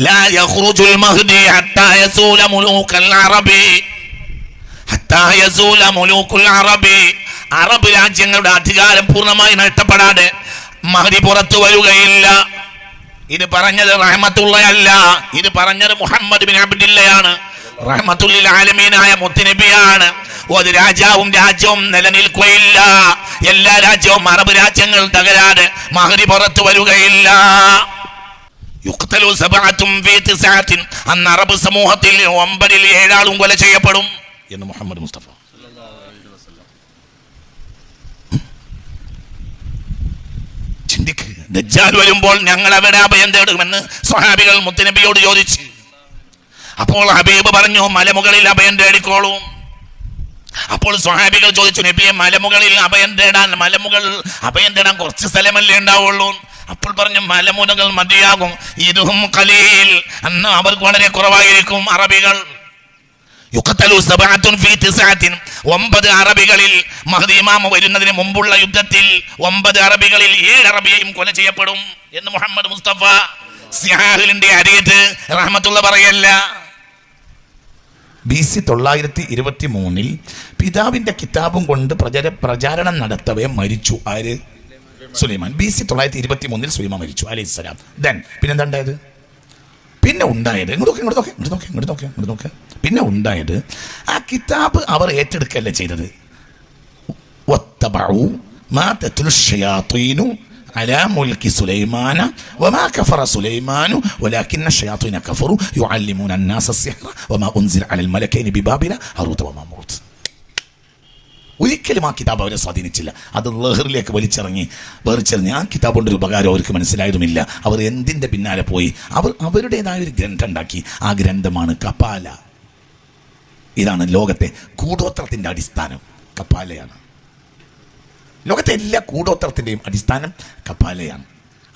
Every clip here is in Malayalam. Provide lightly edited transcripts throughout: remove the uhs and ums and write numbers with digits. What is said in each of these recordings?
ലാ യഖ്റുജുൽ മഹ്ദി ഹത്താ യസൂല മുലൂകൽ അറബി, ഹത്താ യസൂല മുലൂകുൽ അറബി. അറബ് രാജ്യങ്ങളുടെ അധികാരം പൂർണ്ണമായി നഷ്ടപ്പെടാതെ മഹ്ദി പുറത്തു വരികയില്ല. ഇത് പറഞ്ഞത് റഹ്മത്തുള്ളയല്ല, ഇത് പറഞ്ഞത് മുഹമ്മദ് ബിൻ അബ്ദില്ലയാണ്, റഹ്മത്തുൽ ആലമീനായ മുത്തുനബിയാണ്. ഒരു രാജ്യവും നിലനിൽക്കുകയില്ല. എല്ലാ രാജ്യവും അറബ് രാജ്യങ്ങൾ തകരാതെ മഹ്ദി പുറത്തു വരികയില്ല. യുഖ്തലു സബഅത്തും ഫീ തിസ്അത്തിൻ, അന്ന് അറബ് സമൂഹത്തിൽ 9-ൽ 7 ആളും കൊല ചെയ്യപ്പെടും എന്ന് മുഹമ്മദ് മുസ്തഫ. ചിന്തിക്ക്, ദജ്ജാൽ വരുമ്പോൾ ഞങ്ങൾ അവിടെ അഭയം തേടുമെന്ന് സ്വഹാബികൾ മുത്തുനബിയോട് ചോദിച്ചു. അപ്പോൾ ഹബീബ് പറഞ്ഞു, മലമുകളിൽ അഭയം തേടിക്കോളൂ. അപ്പോൾ സ്വഹാബികൾ ചോദിച്ചു, നബിയെ മലമുകളിൽ അഭയം തേടാൻ കുറച്ച് സ്ഥലമല്ലേ ഉണ്ടാവുള്ളൂ? അപ്പോൾ പറഞ്ഞു, മലമുനകൾ മതിയാകും, ഇതും ഖലീൽ, അന്ന് അവർക്ക് വളരെ കുറവായിരിക്കും അറബികൾ. യുഖ്തലു സബഅത്തുൻ ഫീ തിസ്അത്തിൻ, 9 അറബികളിൽ മഹ്ദി ഇമാം വരുന്നതിന് മുമ്പുള്ള യുദ്ധത്തിൽ 9 അറബികളിൽ 7 അറബിയെയും കൊല ചെയ്യപ്പെടും എന്ന് മുഹമ്മദ് മുസ്തഫ. സിഹാഹിലിന്റെ അരിയത്ത് റഹ്മത്തുള്ള പറയല്ല. BC 923 പിതാവിന്റെ കിതാബും കൊണ്ട് പ്രചാരണം നടത്തവേ മരിച്ചു. ആര്? സുലൈമാൻ. BC 923 സുലൈമാൻ മരിച്ചു അലൈഹിസ്സലാം. പിന്നെന്താ ഉണ്ടായത്? പിന്നെ ഉണ്ടായത് ആ കിതാബ് അവർ ഏറ്റെടുക്കല്ല ചെയ്തത്. വത്തബഉ മാ തത്ലു ശയാത്തീനു അലാ മുൽക്കി സുലൈമാന വമാ കഫറ സുലൈമാനു വലാകിന്ന ശയാത്തീന കഫറു യുഅല്ലിമൂന അന്നാസ അസ്സിഹ്റ വമാ ഉൻസില അലൽ മലക്കൈനി ബിബാബില ഹറൂത വമാമൂത്ത്. ഒരിക്കലും ആ കിതാബ് അവരെ സ്വാധീനിച്ചില്ല. അത് ലഹറിലേക്ക് വലിച്ചെറിഞ്ഞ് ആ കിതാബ് കൊണ്ടൊരു ഉപകാരം അവർക്ക് മനസ്സിലായതുമില്ല. അവർ എന്തിൻ്റെ പിന്നാലെ പോയി? അവരുടേതായ ഒരു ഗ്രന്ഥം ഉണ്ടാക്കി. ആ ഗ്രന്ഥമാണ് കപാല. ഇതാണ് ലോകത്തെ കൂടോത്രത്തിൻ്റെ അടിസ്ഥാനം. കപാലയാണ് ലോകത്തെ എല്ലാ കൂടോത്രത്തിൻ്റെയും അടിസ്ഥാനം. കപാലയാണ്.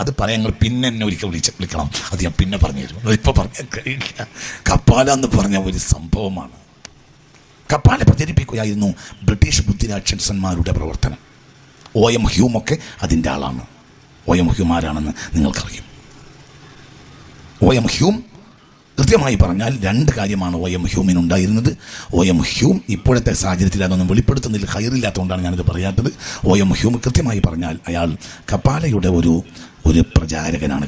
അത് പറയാൻ പിന്നെ എന്നെ ഒരിക്കൽ വിളിക്കണം. അത് ഞാൻ പിന്നെ പറഞ്ഞു തരും. ഇപ്പോൾ പറഞ്ഞാൽ കഴിയില്ല. കപാല എന്ന് പറഞ്ഞ ഒരു സംഭവമാണ്. കപാല പ്രചരിപ്പിക്കുകയായിരുന്നു ബ്രിട്ടീഷ് ബുദ്ധിരാക്ഷസന്മാരുടെ പ്രവർത്തനം. OM ഹ്യൂമൊക്കെ അതിൻ്റെ ആളാണ്. OM ഹ്യൂം ആരാണെന്ന് നിങ്ങൾക്കറിയും. OM ഹ്യൂം കൃത്യമായി പറഞ്ഞാൽ 2 കാര്യമാണ് OM ഹ്യൂമിനുണ്ടായിരുന്നത്. OM ഹ്യൂം ഇപ്പോഴത്തെ സാഹചര്യത്തിൽ അതൊന്നും വെളിപ്പെടുത്തുന്നതിൽ ഹൈറില്ലാത്തതുകൊണ്ടാണ് ഞാനിത് പറയാത്തത്. OM ഹ്യൂം കൃത്യമായി പറഞ്ഞാൽ അയാൾ കപാലയുടെ ഒരു പ്രചാരകനാണ്.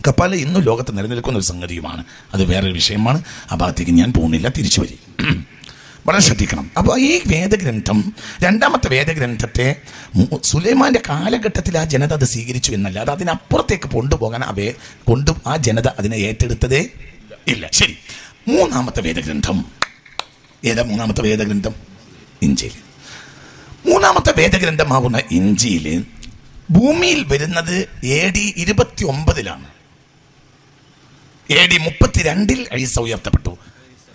കപാല ഇന്നും ലോകത്ത് നിലനിൽക്കുന്ന ഒരു സംഗതിയുമാണ്. അത് വേറൊരു വിഷയമാണ്. ആ ഭാഗത്തേക്ക് ഞാൻ പോകുന്നില്ല, തിരിച്ചു വരും. വളരെ ശ്രദ്ധിക്കണം. അപ്പോൾ ഈ വേദഗ്രന്ഥം, 2ാമത്തെ വേദഗ്രന്ഥത്തെ സുലൈമാന്റെ കാലഘട്ടത്തിൽ ആ ജനത അത് സ്വീകരിച്ചു എന്നല്ലാതെ അതിനപ്പുറത്തേക്ക് കൊണ്ടുപോകാൻ ആ ജനത അതിനെ ഏറ്റെടുത്തതേ ഇല്ല. ശരി, 3ാമത്തെ വേദഗ്രന്ഥം ഏതാ? 3ാമത്തെ വേദഗ്രന്ഥം ഇഞ്ചീൽ. 3ാമത്തെ വേദഗ്രന്ഥമാകുന്ന ഇഞ്ചീൽ ഭൂമിയിൽ വരുന്നത് AD 29-ലാണ്. AD 32-ൽ ഈസ ഉയർത്തപ്പെട്ടു.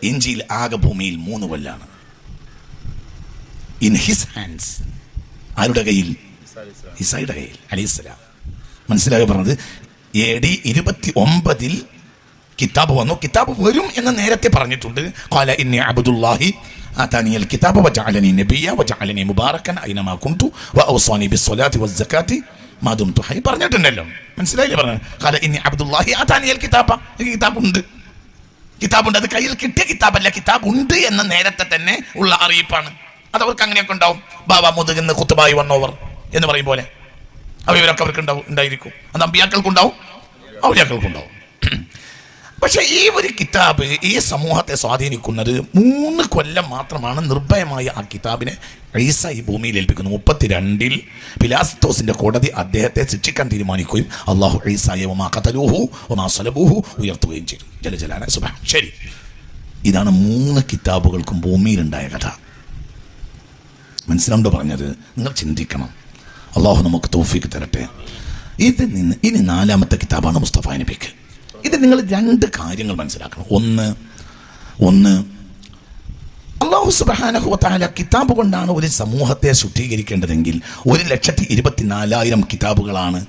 ഇഞ്ചീൽ ആകെ ഭൂമിയിൽ 3 കൊല്ലാണ്. In his hands. ആരുടെ കയ്യിൽ? ഈസയുടെ കയ്യിൽ അലൈഹിസ്സലാം. മനസ്സിലായി പറഞ്ഞത്? AD 29-ൽ കിതാബ് വന്നു. കിതാബ് വരും എന്ന് നേരത്തെ പറഞ്ഞിട്ടുണ്ട്. ഖാല ഇന്നി അബ്ദുല്ലാഹി ആതാനിയൽ കിതാബ വജഅലനി നബിയ്യ വജഅലനി മുബാറകൻ ഐനമാ കുൻതു വഔസാനി ബിസ്സലാത്തി വസ്സകാത്തി മാ ദുംതു ഹയ്യ പറഞ്ഞിട്ടുണ്ടല്ലോ. മനസ്സിലായില്ലേ പറഞ്ഞത്? ഖാല ഇന്നി അബ്ദുല്ലാഹി ആതാനിയൽ കിതാബ. കിതാബുണ്ട്. അത് കയ്യിൽ കിട്ടിയ കിതാബല്ല, കിതാബ് ഉണ്ട് എന്ന നേരത്തെ തന്നെ ഉള്ള അറിയിപ്പാണ്. അത് അവർക്ക് അങ്ങനെയൊക്കെ ഉണ്ടാവും. ബാബ മുതുകുന്ന് ഖുത്ബായി വന്നോവർ എന്ന് പറയും പോലെ അവരൊക്കെ അവർക്ക് ഉണ്ടായിരിക്കും. അത് അമ്പിയാക്കൾക്കുണ്ടാവും, ഔലിയാക്കൾക്കുണ്ടാവും. പക്ഷെ ഈ ഒരു കിതാബ് ഈ സമൂഹത്തെ സ്വാധീനിക്കുന്നത് 3 കൊല്ലം മാത്രമാണ്. നിർഭയമായ ആ കിതാബിനെ ഈസ ഈ ഭൂമിയിൽ ഏൽപ്പിക്കുന്നു. 32-ൽ പിലാത്തോസിന്റെ കോടതി അദ്ദേഹത്തെ ശിക്ഷിക്കാൻ തീരുമാനിക്കുകയും അല്ലാഹു ഈസയെ വമാ ഖതലൂഹു വമാ സലബൂഹു ഉയർത്തുകയും ചെയ്തു. ജലജലാല സുബ്ഹാൻ. ശരി, ഇതാണ് 3 കിതാബുകൾക്കും ഭൂമിയിലുണ്ടായ കഥ. മനസ്സിലാണ്ടോ പറഞ്ഞത്? നിങ്ങൾ ചിന്തിക്കണം. അള്ളാഹു നമുക്ക് തൗഫീഖ് തരട്ടെ. ഇനി 4ാമത്തെ കിതാബാണ് മുസ്തഫ നബിക്ക്. ഇത് നിങ്ങൾ 2 കാര്യങ്ങൾ മനസ്സിലാക്കണം. ഒന്ന് അല്ലാഹു സുബ്ഹാനഹു വ തആല കിതാബ് കൊണ്ടാണ് ഒരു സമൂഹത്തെ ശുദ്ധീകരിക്കേണ്ടതെങ്കിൽ 1,24,000 കിതാബുകളാണ്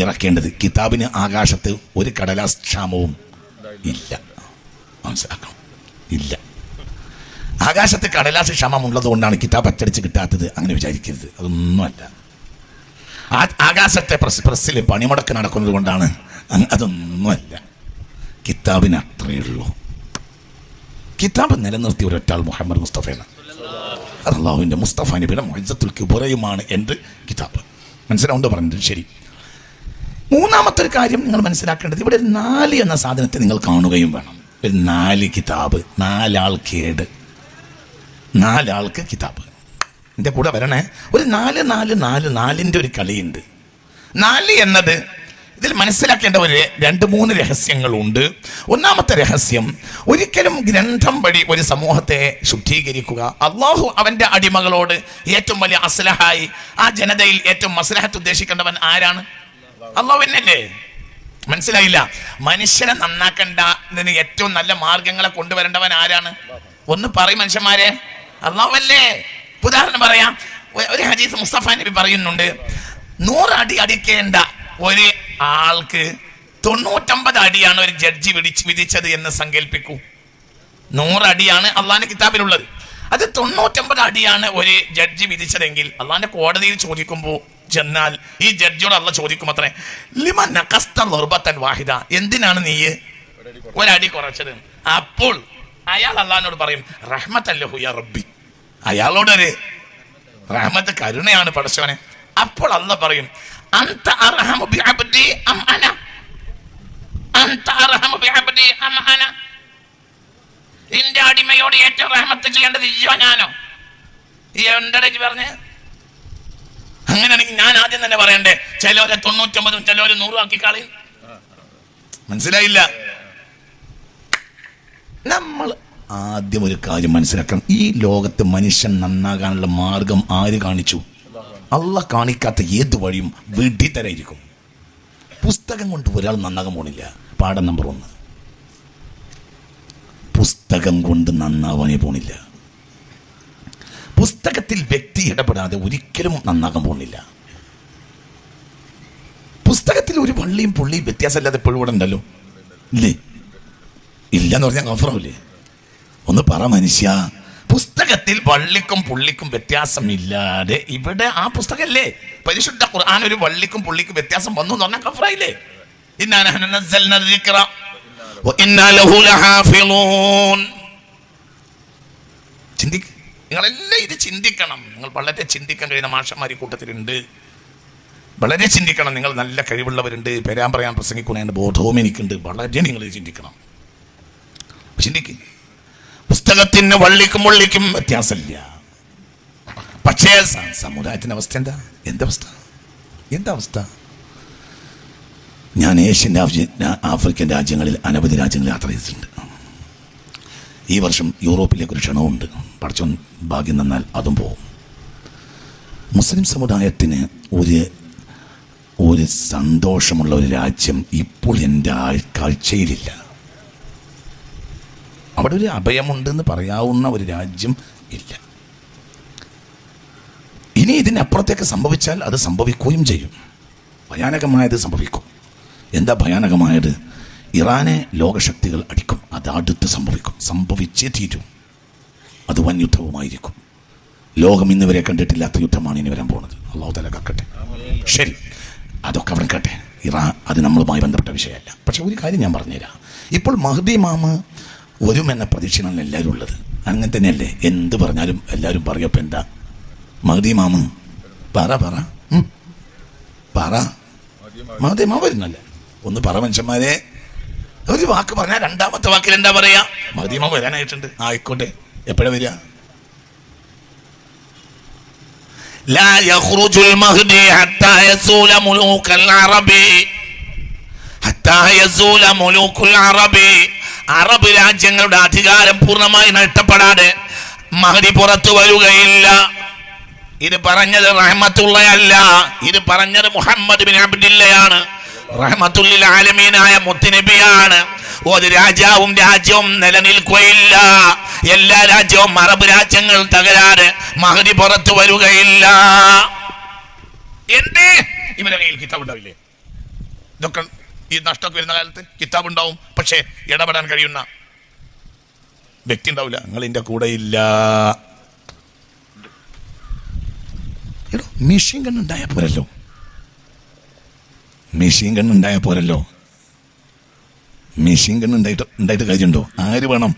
ഇറക്കേണ്ടത്. കിതാബിന് ആകാശത്ത് ഒരു കടലാസ് ക്ഷാമവും ഇല്ല. മനസ്സിലാക്കണം, ഇല്ല. ആകാശത്ത് കടലാസ് ക്ഷാമം ഉള്ളത് കൊണ്ടാണ് കിതാബ് അച്ചടിച്ച് കിട്ടാത്തത്. അങ്ങനെ വിചാരിക്കരുത്, അതൊന്നുമല്ല. ആകാശത്തെ പ്രസ്സിൽ പണിമുടക്ക് നടക്കുന്നത് കൊണ്ടാണ് അതൊന്നുമല്ല. കിതാബിന് അത്രയേ ഉള്ളൂ. കിതാബ് നിലനിർത്തിയ ഒരൊറ്റാൾ മുഹമ്മദ് മുസ്തഫയാണ്. അത് അള്ളാഹുവിൻ്റെ മുസ്തഫ നബിയുടെ മുഅ്ജിസത്തുൽ കുബ്രയുമാണ് എൻ്റെ കിതാബ്. മനസ്സിലാവുണ്ടോ പറഞ്ഞത്? ശരി. മൂന്നാമത്തെ ഒരു കാര്യം നിങ്ങൾ മനസ്സിലാക്കേണ്ടത്, ഇവിടെ 4 എന്ന സാധനത്തെ നിങ്ങൾ കാണുകയും വേണം. ഒരു 4 കിതാബ്, 4 ആൾക്ക് 4 ആൾക്ക് കിതാബ്. എൻ്റെ കൂടെ വരണേ. ഒരു 4 ഒരു കളിയുണ്ട്. 4 എന്നത് ഇതിൽ മനസ്സിലാക്കേണ്ട ഒരു 2-3 രഹസ്യങ്ങളുണ്ട്. ഒന്നാമത്തെ രഹസ്യം, ഒരിക്കലും ഗ്രന്ഥം വഴി ഒരു സമൂഹത്തെ ശുദ്ധീകരിക്കുക. അള്ളാഹു അവൻ്റെ അടിമകളോട് ഏറ്റവും വലിയ അസ്ലഹായി, ആ ജനതയിൽ ഏറ്റവും മസ്ലഹത്ത് ഉദ്ദേശിക്കേണ്ടവൻ ആരാണ്? അള്ളാഹു തന്നെയല്ലേ? മനസ്സിലായില്ല? മനുഷ്യനെ നന്നാക്കേണ്ടതിന് ഏറ്റവും നല്ല മാർഗങ്ങളെ കൊണ്ടുവരേണ്ടവൻ ആരാണ്? ഒന്ന് പറയും മനുഷ്യന്മാരെ, അള്ളാഹു അല്ലേ? ഉദാഹരണം പറയാം. ഒരു ഹദീസ് മുസ്തഫ നബി പറയുന്നുണ്ട്, 100 അടി അടിക്കേണ്ട ഒരു ആൾക്ക് 99 അടിയാണ് ഒരു ജഡ്ജി വിധിച്ചത് എന്ന് സങ്കല്പിക്കൂ. 100 അടിയാണ് അള്ളാഹിന്റെ കിതാബിലുള്ളത്. അത് 99 അടിയാണ് ഒരു ജഡ്ജി വിധിച്ചതെങ്കിൽ അള്ളാഹിന്റെ കോടതിയിൽ ചോദിക്കുമ്പോൾ ചെന്നാൽ ഈ ജഡ്ജിയോട് അള്ളാഹ് ചോദിക്കും അത്രേ, ലിമൻ നഖസ്ത ളുർബത്തൻ വാഹിദ, എന്തിനാണ് നീ ഒരടി കുറച്ചത്? അപ്പോൾ അയാൾ അള്ളാഹിനോട് പറയും, റഹ്മത്തല്ലഹു യാ റബ്ബി, അയാളോടൊരു റഹ്മത്ത്, കരുണയാണ് പടച്ചവനെ. അപ്പോൾ അള്ളാഹ് പറയും, അൻത അർഹമു ബിഅബ്ദി അം അന, അൻത അർഹമു ബിഅബ്ദി അം അന, എന്റെ അടിമയോട് ഏറ്റവും റഹ്മത്ത് ചെയ്യേണ്ടത് ഇയ്യോ ഞാനോ? എന്താ പറഞ്ഞ്? അങ്ങനെയാണെങ്കിൽ ഞാൻ ആദ്യം തന്നെ പറയണ്ടേ, ചിലവരെ 99 ചിലവരെ 100 ആക്കി കളയും. മനസ്സിലായില്ല? നമ്മൾ ആദ്യം ഒരു കാര്യം മനസ്സിലാക്കണം. ഈ ലോകത്ത് മനുഷ്യൻ നന്നാകാനുള്ള മാർഗം ആര് കാണിച്ചു? അള്ളാഹ് കാണിക്കാത്ത ഏത് വഴിയും വെടിത്തരായിരിക്കും. പുസ്തകം കൊണ്ട് ഒരാൾ നന്നാകാൻ പോണില്ല. പാഠം നമ്പർ 1, പുസ്തകം കൊണ്ട് നന്നാവാനേ പോണില്ല. പുസ്തകത്തിൽ വ്യക്തി ഇടപെടാതെ ഒരിക്കലും നന്നാകാൻ പോകുന്നില്ല. പുസ്തകത്തിൽ ഒരു വള്ളിയും പുള്ളിയും വ്യത്യാസമില്ലാതെ എപ്പോഴും ഇവിടെ ഉണ്ടല്ലോ, ഇല്ലേ? ഇല്ലെന്ന് പറഞ്ഞാൽ കഫറാവില്ലേ? ഒന്ന് പറ മനുഷ്യ. പുസ്തകത്തിൽ വള്ളിക്കും പുള്ളിക്കും വ്യത്യാസമില്ലാതെ ഇവിടെ ആ പുസ്തകമല്ലേ പരിശുദ്ധ ഖുർആൻ, ഒരു വള്ളിക്കും പുള്ളിക്കും വ്യത്യാസം വന്നു എന്ന് പറഞ്ഞാൽ കഫറായില്ലേ? ഇന്നാ നഹ്നു നസ്സൽനാ ദിക്റ വ ഇന്നാ ലഹു ലഹാഫിളൂൻ. ചിന്തിക്ക്, നിങ്ങളെല്ലാം ഇത് ചിന്തിക്കണം. നിങ്ങൾ വളരെ ചിന്തിക്കാൻ കഴിയുന്ന മാഷന്മാർ ഈ കൂട്ടത്തിലുണ്ട്. വളരെ ചിന്തിക്കണം. നിങ്ങൾ നല്ല കഴിവുള്ളവരുണ്ട്, പേരാൻ പറയാൻ പ്രസംഗിക്കുന്നതിന് ബോധവും എനിക്കുണ്ട്. വളരെ നിങ്ങൾ ചിന്തിക്കണം. ചിന്തിക്ക്. പുസ്തകത്തിന് വള്ളിക്കും വള്ളിക്കും വ്യത്യാസമില്ല. പക്ഷേ സമുദായത്തിന്റെ അവസ്ഥ എന്താ അവസ്ഥ? ഞാൻ ഏഷ്യൻ ആഫ്രിക്കൻ രാജ്യങ്ങളിൽ അനവധി രാജ്യങ്ങളിൽ യാത്ര ചെയ്തിട്ടുണ്ട്. ഈ വർഷം യൂറോപ്പിലേക്ക് ഒരു ക്ഷണമുണ്ട്. പഠിച്ചോൻ ഭാഗ്യം തന്നാൽ അതും പോകും. മുസ്ലിം സമുദായത്തിന് ഒരു സന്തോഷമുള്ള ഒരു രാജ്യം ഇപ്പോൾ എൻ്റെ കാഴ്ചയിലില്ല. അവിടെ ഒരു അഭയമുണ്ടെന്ന് പറയാവുന്ന ഒരു രാജ്യം ഇല്ല. ഇനി ഇതിനപ്പുറത്തേക്ക് സംഭവിച്ചാൽ അത് സംഭവിക്കുകയും ചെയ്യും. ഭയാനകമായത് സംഭവിക്കും. എന്താ ഭയാനകമായത്? ഇറാനെ ലോകശക്തികൾ അടിക്കും. അത് അടുത്ത് സംഭവിച്ചേ തീരും. അത് വൻ യുദ്ധവുമായിരിക്കും. ലോകം ഇന്ന് വരെ കണ്ടിട്ടില്ലാത്ത യുദ്ധമാണ് ഇനി വരാൻ പോകുന്നത്. അള്ളാഹു തആല കാക്കട്ടെ. ശരി, അതൊക്കെ അവിടെ കേട്ടെ. ഇറാൻ അത് നമ്മളുമായി ബന്ധപ്പെട്ട വിഷയമല്ല. പക്ഷെ ഒരു കാര്യം ഞാൻ പറഞ്ഞുതരാം. ഇപ്പോൾ മഹ്ദി ഇമാം വരുമെന്ന പ്രതീക്ഷയാണ് എല്ലാവരും ഉള്ളത്. അങ്ങനെ തന്നെയല്ലേ? എന്ത് പറഞ്ഞാലും എല്ലാവരും പറയപ്പോൾ എന്താ മഹ്ദി ഇമാം പറ മഹ്ദി ഇമാം വരുന്നല്ലേ? ഒന്ന് പറ മനുഷ്യന്മാരെ. ഒരു വാക്ക് പറഞ്ഞാൽ രണ്ടാമത്തെ വാക്കിൽ എന്താ പറയാ? മഹ്ദി ഇമാം വരാനായിട്ടുണ്ട്. ആയിക്കോട്ടെ, എപ്പോഴാ വരിക? لا يخرج المهدي حتى يزول ملوك العرب حتى يزول ملوك العرب. അറബ് രാജ്യങ്ങളുടെ അധികാരം പൂർണ്ണമായി നഷ്ടപ്പെടാതെ മഹ്ദി പുറത്തു വരികയില്ല. ഇത് പറഞ്ഞത് റഹ്മത്തുള്ളയല്ല, ഇത് പറഞ്ഞത് മുഹമ്മദ് ബിൻ അബ്ദില്ലയാണ്. റഹ്മത്തുല്ലിൽ ആലമീനായ മുത്തുനബിയാണ്. ഒരു രാജ്യവും നിലനിൽക്കുകയില്ല. എല്ലാ രാജ്യവും അറബ് രാജ്യങ്ങൾ തകരാറ് മഹ്ദി പുറത്തു വരികയില്ല. എന്തേ? ഇവരുടെ കയ്യിൽ കിതാബ് ഉണ്ടാവില്ലേ? ഇതൊക്കെ ഈ നഷ്ടമൊക്കെ വരുന്ന കാലത്ത് കിതാബ് ഉണ്ടാവും. പക്ഷേ ഇടപെടാൻ കഴിയുന്ന വ്യക്തി ഉണ്ടാവില്ല. നിങ്ങൾ ഇതിന്റെ കൂടെ ഇല്ല. മെഷീൻ ഗൺ ഉണ്ടായ പോരല്ലോ. മെഷീൻ ഗണ്ണ് ഉണ്ടായിട്ട് കാര്യമുണ്ടോ? ആര് വേണം?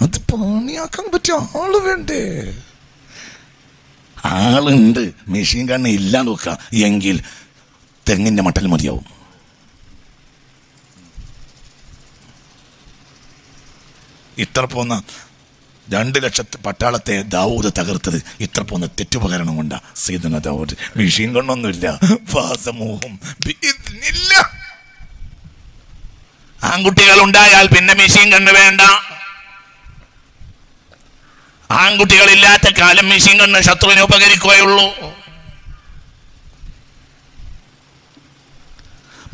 അത് പണിയാക്കാൻ പറ്റിയ ആള് വേണ്ടേ? ആളുണ്ട്. മെഷീൻ ഗണ്ണ് ഇല്ലാന്ന് നോക്കുക എങ്കിൽ തെങ്ങിന്റെ മട്ടൽ മതിയാവും. ഇത്ര പോന്ന 2 ലക്ഷത്തെ പട്ടാളത്തെ ദാവൂദ് തകർത്തത് ഇത്ര പോന്ന തെറ്റുപകരണം കൊണ്ടാ. സയ്യിദുനാ ദാവൂദ് മെഷീൻ ഗണ്ണൊന്നുമില്ല. ഫാസമൂഹും ബിഇദ്നില്ല. ആൺകുട്ടികൾ ഉണ്ടായാൽ പിന്നെ മെഷീൻ ഗണ്ണ് വേണ്ട. ആൺകുട്ടികളില്ലാത്ത കാലം മെഷീൻ ഗണ്ണ് ശത്രുവിനെ ഉപകരിക്കുകയുള്ളൂ.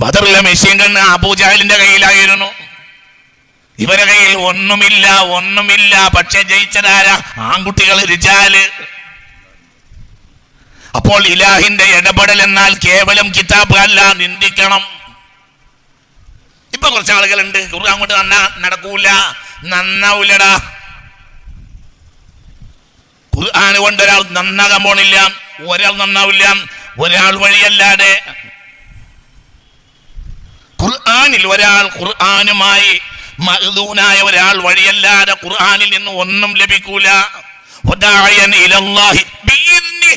ബദറിലെ മെഷീൻ ഗണ്ണ് അബൂജഹലിന്റെ കയ്യിലായിരുന്നു. ഇവരെ കയ്യിൽ ഒന്നുമില്ല. പക്ഷെ ജയിച്ചതാര? ആൺകുട്ടികൾ, റിജാല്. അപ്പോൾ ഇലാഹിന്റെ ഇടപെടൽ എന്നാൽ കേവലം കിതാബ് അല്ല, നിന്ദിക്കണം. ഇപ്പൊ കുറച്ച് ആളുകളുണ്ട് ഖുർആൻ കൊണ്ട് നടക്കൂല, നന്നാവൂലടാ. ഖുർആൻ കൊണ്ട് ഒരാൾ നന്നാകാൻ പോണില്ല, ഒരാൾ നന്നാവില്ല, ഒരാൾ വഴിയല്ലാതെ. ഖുർആനിൽ ഒരാൾ, ഖുർആനുമായി മഅ്ദൂനായ ഒരാൾ വഴിയല്ലാതെ ഖുർആനിൽ നിന്ന് ഒന്നും ലഭിക്കൂല. വദാഇയൻ ഇലല്ലാഹി ബിഇദ്നിഹി.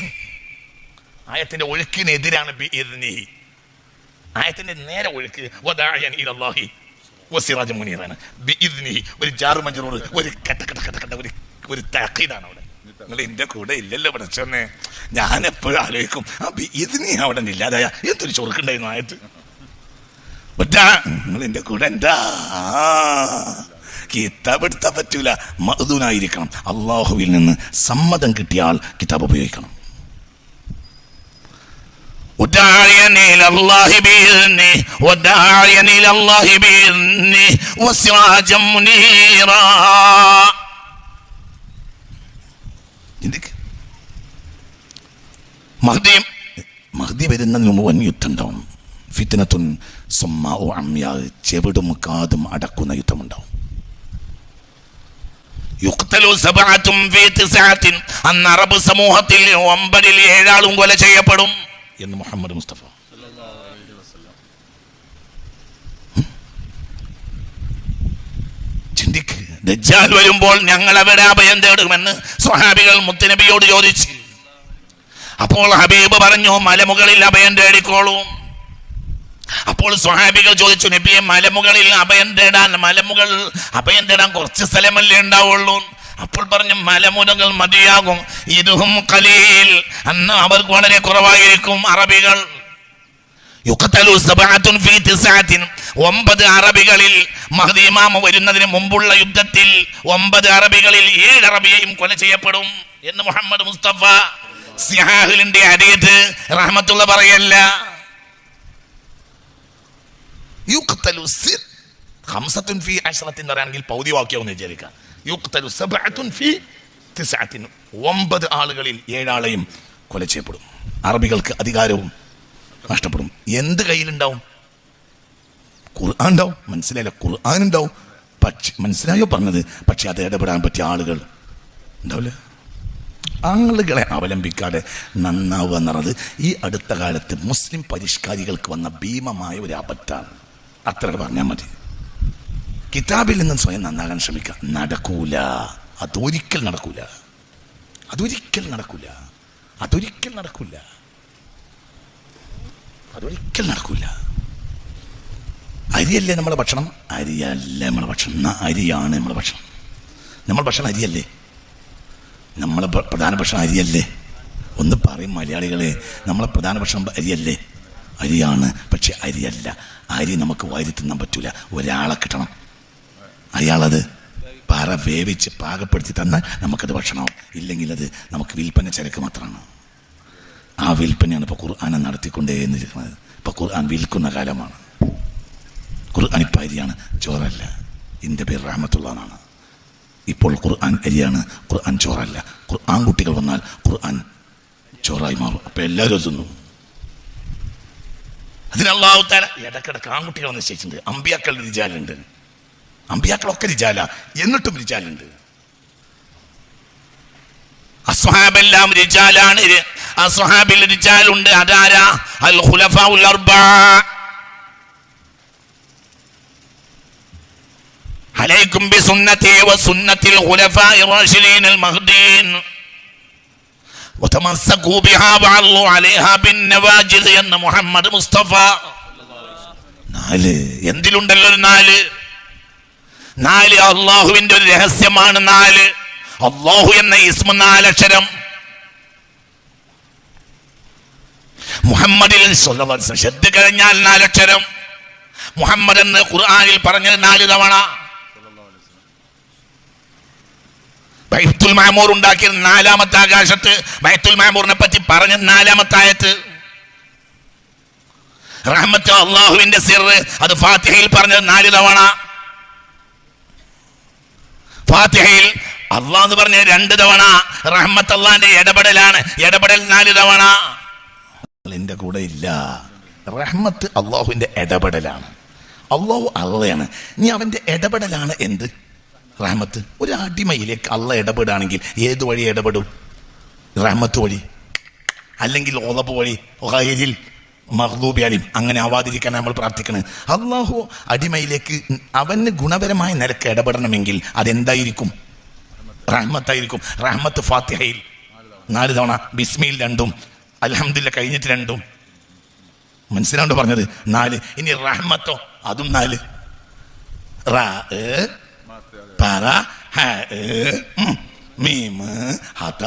ആയത്തിന്റെ ഒഴുക്കിനെതിരാണ് ബിഇദ്നിഹി. ആയത്തിന്റെ നേരെ ഒഴുക്ക് വദാഇയൻ ഇലല്ലാഹി വസിറാജൻ മുനീറാണ്. ബിഇദ്നിഹി ഒരു ജാറു മജ്റൂർ, ഒരു കട്ട ഒരു തഖീദാണ് അവിടെ. നിങ്ങൾ എന്റെ കൂടെ ഇല്ലല്ലോ പഠിച്ചോന്നെ. ഞാൻ എപ്പോഴും ആലോചിക്കും ബിഇദ്നിഹി അവിടെ ഇല്ലാതായ എന്തൊരു ചൊറുക്കുണ്ടായിരുന്നു ആയത്ത്. നിങ്ങൾ എന്റെ കൂടെ എന്താ? കിതാബ് എടുത്താൻ പറ്റൂല, മഅ്ദൂനായിരിക്കണം. അള്ളാഹുവിൽ നിന്ന് സമ്മതം കിട്ടിയാൽ കിതാബ് ഉപയോഗിക്കണം. മഹ്ദി വരുന്നതിന് മുമ്പ് വൻ യുദ്ധം ഉണ്ടാവും. ഫിത്നത്തുൻ സുമ്മാഉ അമ്യാ, ചെവിടും കാതും അടക്കുന്ന യുദ്ധമുണ്ടാവും. യുഖ്തലു സബഅത്തും ഫീ തിസ്അത്തിൻ, അന്ന് അറബ് സമൂഹത്തിൽ 9-ൽ 7 ആളും കൊല ചെയ്യപ്പെടും എന്ന് മുഹമ്മദ് മുസ്തഫ. ചിന്തിക്ക്, ദജ്ജാൽ വരുമ്പോൾ ഞങ്ങൾ എവിടെ അഭയം തേടുമെന്ന് സ്വഹാബികൾ മുത്തുനബിയോട് ചോദിച്ചു. അപ്പോൾ ഹബീബ് പറഞ്ഞു, മലമുകളിൽ അഭയം തേടിക്കോളൂ. അപ്പോൾ സ്വഹാബികൾ ചോദിച്ചു, നബിയെ മലമുകളിൽ അഭയം തേടാൻ കുറച്ച് സ്ഥലമല്ലേ ഉണ്ടാവുള്ളൂ? അപ്പോൾ പറഞ്ഞു, മലമുനകൾ മതിയാകും. ഇതും ഖലീൽ, അന്ന് അവർക്ക് വളരെ കുറവായിരിക്കും അറബികൾ. യുഖ്തലു സബഅത്തുൻ ഫീ തിസ്അത്തിൻ, 9 അറബികളിൽ മഹ്ദി ഇമാം വരുന്നതിന് മുമ്പുള്ള യുദ്ധത്തിൽ 9 അറബികളിൽ 7 അറബിയെയും കൊല ചെയ്യപ്പെടും എന്ന് മുഹമ്മദ് മുസ്തഫ. സിഹാഹിലിന്റെ ഹദീസ് റഹ്മത്തുള്ള പറയല്ല. യുഖ്തലു ഖംസത്തുൻ ഫീ അശ്റത്തിൻ എന്ന് പറയുകയാണെങ്കിൽ പൗതി വാക്യമെന്ന് വിചാരിക്കാം. യുഖ്തലു സബഅത്തുൻ ഫീ തിസ്അത്തിൻ, 9 ആളുകളിൽ 7 ആളെയും കൊല ചെയ്യപ്പെടും. അറബികൾക്ക് അധികാരവും നഷ്ടപ്പെടും. എന്ത് കയ്യിലുണ്ടാവും? ഖുർആൻ ഉണ്ടാവും. മനസ്സിലായില്ല? ഖുർആൻ ഉണ്ടാവും. പക്ഷെ മനസ്സിലായോ പറഞ്ഞത്? പക്ഷെ അത് ഇടപെടാൻ പറ്റിയ ആളുകൾ ഉണ്ടാവില്ല. ആളുകളെ അവലംബിക്കാതെ നന്നാവുക എന്നുള്ളത് ഈ അടുത്ത കാലത്ത് മുസ്ലിം പരിഷ്കാരികൾക്ക് വന്ന ഭീമമായ ഒരു അബദ്ധമാണ്. അത്ര പറഞ്ഞാൽ മതി. കിതാബിൽ നിന്നും സ്വയം നന്നാകാൻ ശ്രമിക്കുക. നടക്കൂല. അതൊരിക്കൽ നടക്കൂല. അരിയല്ലേ നമ്മളെ ഭക്ഷണം? അരിയല്ല നമ്മളെ ഭക്ഷണം. അരിയാണ് നമ്മളെ ഭക്ഷണം. നമ്മളെ ഭക്ഷണം അരിയല്ലേ? നമ്മളെ പ്രധാന ഭക്ഷണം അരിയല്ലേ? ഒന്ന് പറയും മലയാളികളെ, നമ്മളെ പ്രധാന ഭക്ഷണം അരിയല്ലേ? അരിയാണ്. പക്ഷെ അരിയല്ല. അരി നമുക്ക് വാരി തിന്നാൻ പറ്റൂല. ഒരാളെ കിട്ടണം, അയാളത് വേവിച്ച് പാകപ്പെടുത്തി തന്നാൽ നമുക്കത് ഭക്ഷണമാവും. ഇല്ലെങ്കിൽ അത് നമുക്ക് വിൽപ്പന ചരക്ക് മാത്രമാണ്. ആ വിൽപ്പനയാണ് ഇപ്പോൾ ഖുർആൻ നടത്തിക്കൊണ്ടേന്നിരിക്കുന്നത്. ഇപ്പോൾ ഖുർആൻ വിൽക്കുന്ന കാലമാണ്. ഖുർആൻ ഇപ്പം അരിയാണ്, ചോറല്ല. എൻ്റെ പേര് റഹ്മത്തുള്ള എന്നാണ്. ഇപ്പോൾ ഖുർആൻ അരിയാണ്, ഖുർആൻ ചോറല്ല. ഖുർആൻ കുട്ടികൾ വന്നാൽ ഖുർആൻ ചോറായി മാറും. അപ്പം എല്ലാവരും തിന്നു. അതിന് അല്ലാഹു തആല ഇടക്കിടക്ക് ആൺകുട്ടികൾ നിശ്ചയിച്ചിട്ടുണ്ട്. അമ്പിയാക്കൾ റിജാലുണ്ട്. അമ്പിയാക്കളൊക്കെ റിജാല, എന്നിട്ടും റിജാലുണ്ട്. അസ്ഹാബെല്ലാം റിജാലാണ്. അസ്ഹാബിൽ റിജാലുണ്ട്. അതാരാ? അൽ ഖുലഫാഉൽ അർബഅ. അലൈക്കും ബിസുന്നതി വസുന്നതിൽ ഖുലഫാഇർ റാഷിദീനിൽ മഹ്ദിയീൻ വതമസ്സകൂ ബിഹാ വഅല്ലു അലൈഹാ ബിന്നവാജിദ് എന്ന് മുഹമ്മദ് മുസ്തഫ. 4 എന്തിലുണ്ടല്ലോ ഒരു 4 അള്ളാഹുവിന്റെ ഒരു രഹസ്യമാണ്. 4 അള്ളാഹു എന്ന ഇസ്മ 4 അക്ഷരം. മുഹമ്മദിൽ സ്വല്ലല്ലാഹു അലൈഹി വസല്ലം ഷദ്ദ് കഴിഞ്ഞാൽ 4 അക്ഷരം. മുഹമ്മദ് എന്ന് ഖുർആനിൽ പറഞ്ഞത് 4 തവണ. ബൈത്തുൽ മഅമൂർ ഉണ്ടാക്കിയത് 4ാമത്തെ ആകാശത്ത്. ബൈത്തുൽ മഅമൂറിനെ പറ്റി പറഞ്ഞത് 4ാമത്തെ ആയത്ത്. റഹ്മത്ത് അള്ളാഹുവിന്റെ സിർ അത് ഫാത്തിഹയിൽ പറഞ്ഞത് 4 തവണ. ഫാത്തിഹയിൽ അള്ളാഹ് എന്ന് പറഞ്ഞ 2 തവണ. റഹ്മത്ത് അള്ളാഹിന്റെ ഇടപെടലാണ്. ഇടപെടൽ 4 തവണ. എന്റെ കൂടെ ഇല്ല. റഹ്മത്ത് അള്ളാഹുവിന്റെ ഇടപെടലാണ്. അള്ളാഹു അള്ളയാണ്. ഇനി അവന്റെ ഇടപെടലാണ് എന്ത്? റഹ്മത്ത്. ഒരു അടിമയിലേക്ക് അള്ളാഹ് ഇടപെടുകയാണെങ്കിൽ ഏത് വഴി ഇടപെടും? റഹ്മത്ത് വഴി, അല്ലെങ്കിൽ ഓളപ്പ് വഴി. ഗൈരിൽ മഗ്ദൂബി അലൈഹിം അങ്ങനെ ആവാതിരിക്കാൻ നമ്മൾ പ്രാർത്ഥിക്കണം. അള്ളാഹു അടിമയിലേക്ക് അവന് ഗുണപരമായ നിലക്ക് ഇടപെടണമെങ്കിൽ അതെന്തായിരിക്കും? റഹ്മത്തായിരിക്കും. റഹ്മത്ത് ഫാത്തിഹയിൽ 4 തവണ, ബിസ്മിയിൽ 2, അൽഹംദുലില്ലാഹ് കഴിഞ്ഞിട്ട് 2. മനസ്സിലാണ്ട് പറഞ്ഞത് 4. ഇനി റഹ്മത്തോ അതും 4. പറ മീം ഹത.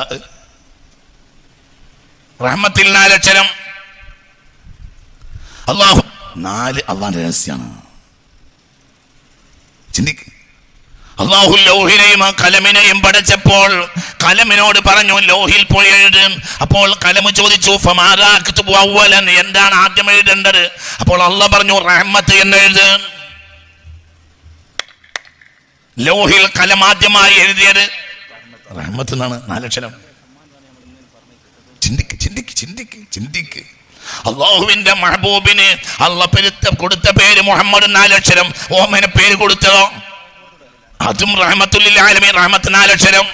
റഹ്മത്തിൽ 4 അക്ഷരം. അള്ളാഹു 4 അള്ളാന്റെ രഹസ്യമാണ്. ചിന്തിക്ക്. അള്ളാഹു ലൗഹിനെയും കലമിനെയും പടച്ചപ്പോൾ കലമിനോട് പറഞ്ഞു ലൗഹിൽ പോയി എഴുതും. അപ്പോൾ കലമ് ചോദിച്ചു ഫമാദാ അക്തുബു അവ്വലൻ, എന്താണ് ആദ്യം എഴുതേണ്ടത്? അപ്പോൾ അള്ളാഹ് പറഞ്ഞു റഹ്മത്ത് എന്ന് എഴുത്. ലൗഹിൽ കലം ആദ്യമായി എഴുതിയത് റഹ്മത്ത് എന്നാണ്. 4 അക്ഷരം. ചിന്തിക്ക് ചിന്തിക്ക് ചിന്തിക്ക് ചിന്തിക്ക്. അള്ളാഹുവിന്റെ മഹബൂബിന് അള്ളാഹ് കൊടുത്ത പേര് മുഹമ്മദ് 4 അക്ഷരം. ഓമന പേര് കൊടുത്തതോ അതും റഹ്മത്തുൽ ലിൽ ആലമീൻ. റഹ്മത്ത് 4 അക്ഷരം.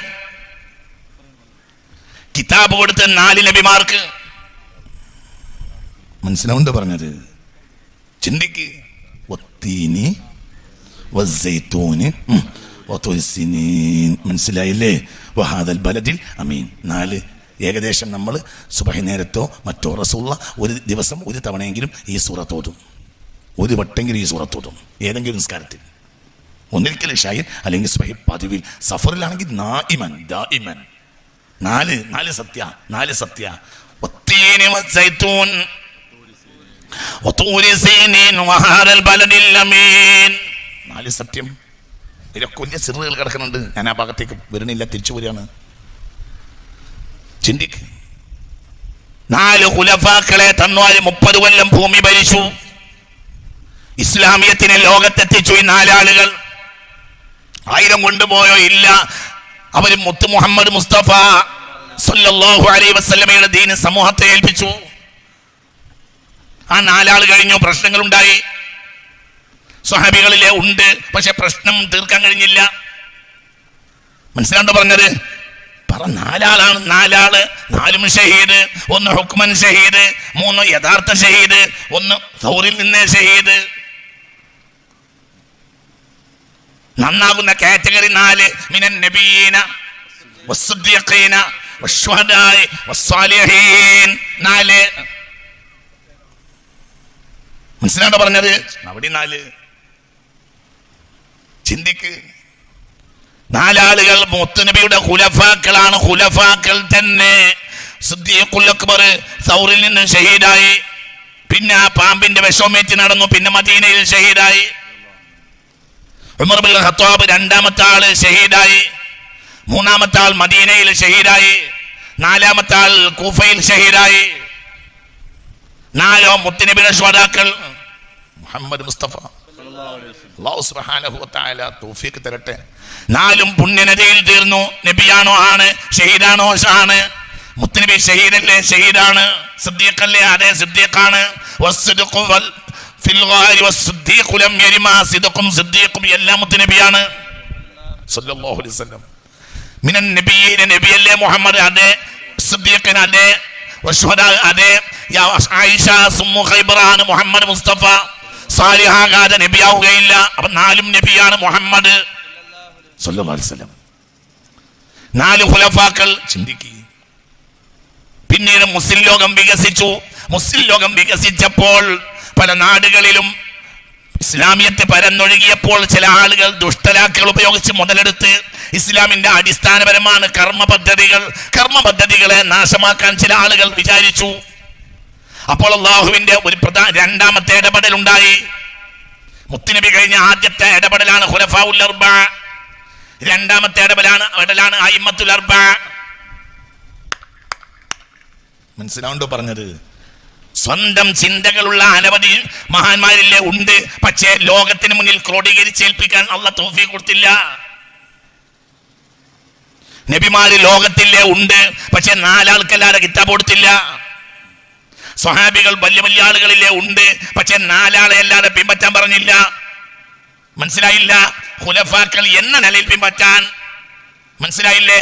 കിതാബ് കൊടുത്ത 4 നബിമാർക്ക്. മനസ്സിലാവുണ്ട് പറഞ്ഞത്? ചിന്തിക്ക്. വത്തീനി വസ്സൈത്തൂനി വതുൽ സിനീൻ. മനസ്സിലായില്ലേ? വഹാദൽ ബലദിൽ അമീൻ. 4 ഏകദേശം നമ്മൾ സുബഹി നേരത്തോ മറ്റോ റസൂലുള്ള ഒരു ദിവസം ഒരു തവണയെങ്കിലും ഈ സൂറത്ത് ഓതും. ഒരു വട്ടെങ്കിലും ഈ സൂറത്ത് ഓതും ഏതെങ്കിലും നിസ്കാരത്തിൽ. ഒന്നിരിക്കൽ ഷാഹിർ അല്ലെങ്കിൽ സുബഹി പതിവിൽ. സഫറിലാണെങ്കിൽ നായിമൻ ദായിമൻ. 4 സത്യ. 4 സത്യ. വത്തീനി വസ്സൈത്തൂൻ വതുൽ സിനീൻ വഹാദൽ ബലദിൽ അമീൻ. 4 സത്യം. ഇതിലൊക്കെ വലിയ സിറുകൾ കിടക്കുന്നുണ്ട്. ഞാൻ ആ ഭാഗത്തേക്ക് വരുന്നില്ല, തിരിച്ചു വരികയാണ്. ചിന്തിക്ക്. 4 ഖുലഫാക്കളെ തന്നോര് 30 കൊല്ലം ഭൂമി ഭരിച്ചു. ഇസ്ലാമിയത്തിനെ ലോകത്തെത്തിച്ചു. ഈ 4 ആളുകൾ 1000 കൊണ്ടുപോയോ? ഇല്ല. അവര് മുത്ത് മുഹമ്മദ് മുസ്തഫ സല്ലല്ലാഹു അലൈഹി വസല്ലമയുടെ ദീൻ സമൂഹത്തെ ഏൽപ്പിച്ചു. ആ 4 ആൾ കഴിഞ്ഞു. പ്രശ്നങ്ങളുണ്ടായി. സ്വഹാബികളിലെ ഉണ്ട്, പക്ഷെ പ്രശ്നം തീർക്കാൻ കഴിഞ്ഞില്ല. മനസ്സിലാണ്ട് പറഞ്ഞത്? പറ. 4 ആളാണ്. 4 ആള്. 4 ഷഹീദ്. 1 ഹുക്മൻ ഷഹീദ്, 3 യഥാർത്ഥ ഷഹീദ്, 1 സൗറിൽ നിന്ന് ഷഹീദ്. നന്നാകുന്ന കാറ്റഗറി 4 മിനൻ നബിയീന വസ്സുദ്ദീഖീന വശുഹദാഇ വസ്സാലിഹീൻ. 4. മനസ്സിലാണ്ടോ പറഞ്ഞത്? അവിടെ 4. ചിന്തിക്ക്. 4 ആളുകൾ മുത്തുനബിയുടെ ഖുലഫാക്കളാണ്. ഖുലഫാക്കൾ തന്നെ. സിദ്ദീഖുൽ അക്ബർ സൗറിൽ നിന്ന് ഷഹീദായി. പിന്നെ ആ പാമ്പിന്റെ വിഷമേറ്റ് നടന്നു. പിന്നെ മദീനയിൽ ഷഹീദായി. ഉമർ ബിൻ ഖത്താബ് 2ാമത്തെ ആള് ഷഹീദായി. 3ാമത്തെ ആൾ മദീനയിൽ ഷഹീദായി. 4ാമത്തെ ആൾ കൂഫയിൽ ഷഹീദായി. 4 മുത്തുനബിയുടെ ശ്വാദാക്കൾ. മുഹമ്മദ് മുസ്തഫ അല്ലാഹു സുബ്ഹാനഹു വ തആല തൗഫീഖ് തരട്ടെ. 4 പുണ്യനദിയിൽ തീർന്നു. നബിയാണോ? ആണ്. ഷഹീദാണോ? ആണ്. മുത്തുനബി ഷഹീദല്ലേ? ഷഹീദാണ്. സിദ്ദീഖല്ലേ? അതെ, സിദ്ദീഖാണ്. വസ്സിദ്ഖു ഫിൽ ഗാരി വസ്സിദ്ദീഖു ലം യരിമാ. സിദ്ദീഖും സിദ്ദീഖും എല്ലാം മുത്തുനബിയാണ് സല്ലല്ലാഹു അലൈഹി വസല്ലം. മിനൻ നബിയീന. നബിയല്ലേ മുഹമ്മദ്? അതെ. സിദ്ദീഖിൻ അതെ. വശുഹദാ അതെ. യാ ആയിഷ സുമ്മു ഖൈബറാണ് മുഹമ്മദ് മുസ്തഫ സാലിഹാകാതെ നബിയാവുകയില്ല. അപ്പൊ 4 നബിയാണ് മുഹമ്മദ് സല്ലല്ലാഹു അലൈഹി വസല്ലം. 4 ഖുലഫാക്കൾ. ചിന്തിക്കുക. പിന്നീട് മുസ്ലിം ലോകം വികസിച്ചു. മുസ്ലിം ലോകം വികസിച്ചപ്പോൾ പല നാടുകളിലും ഇസ്ലാമിയത്തെ പരന്നൊഴുകിയപ്പോൾ ചില ആളുകൾ ദുഷ്ടലാക്കുകൾ ഉപയോഗിച്ച് മുതലെടുത്ത് ഇസ്ലാമിന്റെ അടിസ്ഥാനപരമാണ് കർമ്മപദ്ധതികളെ നാശമാക്കാൻ ചില ആളുകൾ വിചാരിച്ചു. അപ്പോൾ അള്ളാഹുവിന്റെ ഒരു രണ്ടാമത്തെ ഇടപെടൽ ഉണ്ടായി. മുത്തുനബി കഴിഞ്ഞ ആദ്യത്തെ ഇടപെടലാണ് ഖുലഫാഉൽ അർബഅ. രണ്ടാമത്തെ ഇടപെടലാണ് അയിമ്മത്തുൽ അർബഅ. മനസ്സിലാവുണ്ടോ പറഞ്ഞത്? സ്വന്തം ചിന്തകളുള്ള അനവധി മഹാന്മാരില്ലേ ഉണ്ട്. പക്ഷേ ലോകത്തിന് മുന്നിൽ ക്രോഡീകരിച്ചേൽപ്പിക്കാൻ അള്ളാഹ് തൗഫീഖ് കൊടുത്തില്ല. നബിമാര് ലോകത്തില്ലേ ഉണ്ട്. പക്ഷെ 4 ആൾക്കല്ലാതെ കിതാബ് കൊടുത്തില്ല. സ്വഹാബികൾ വലിയ വലിയ ആളുകളില്ലേ ഉണ്ട്. പക്ഷെ 4 ആളെ അല്ലാതെ പിൻപറ്റാൻ പറഞ്ഞില്ല. മനസ്സിലായില്ല? ഖുലഫാക്കൾ എന്ന നിലയിൽ പിൻപറ്റാൻ മനസ്സിലായില്ലേ?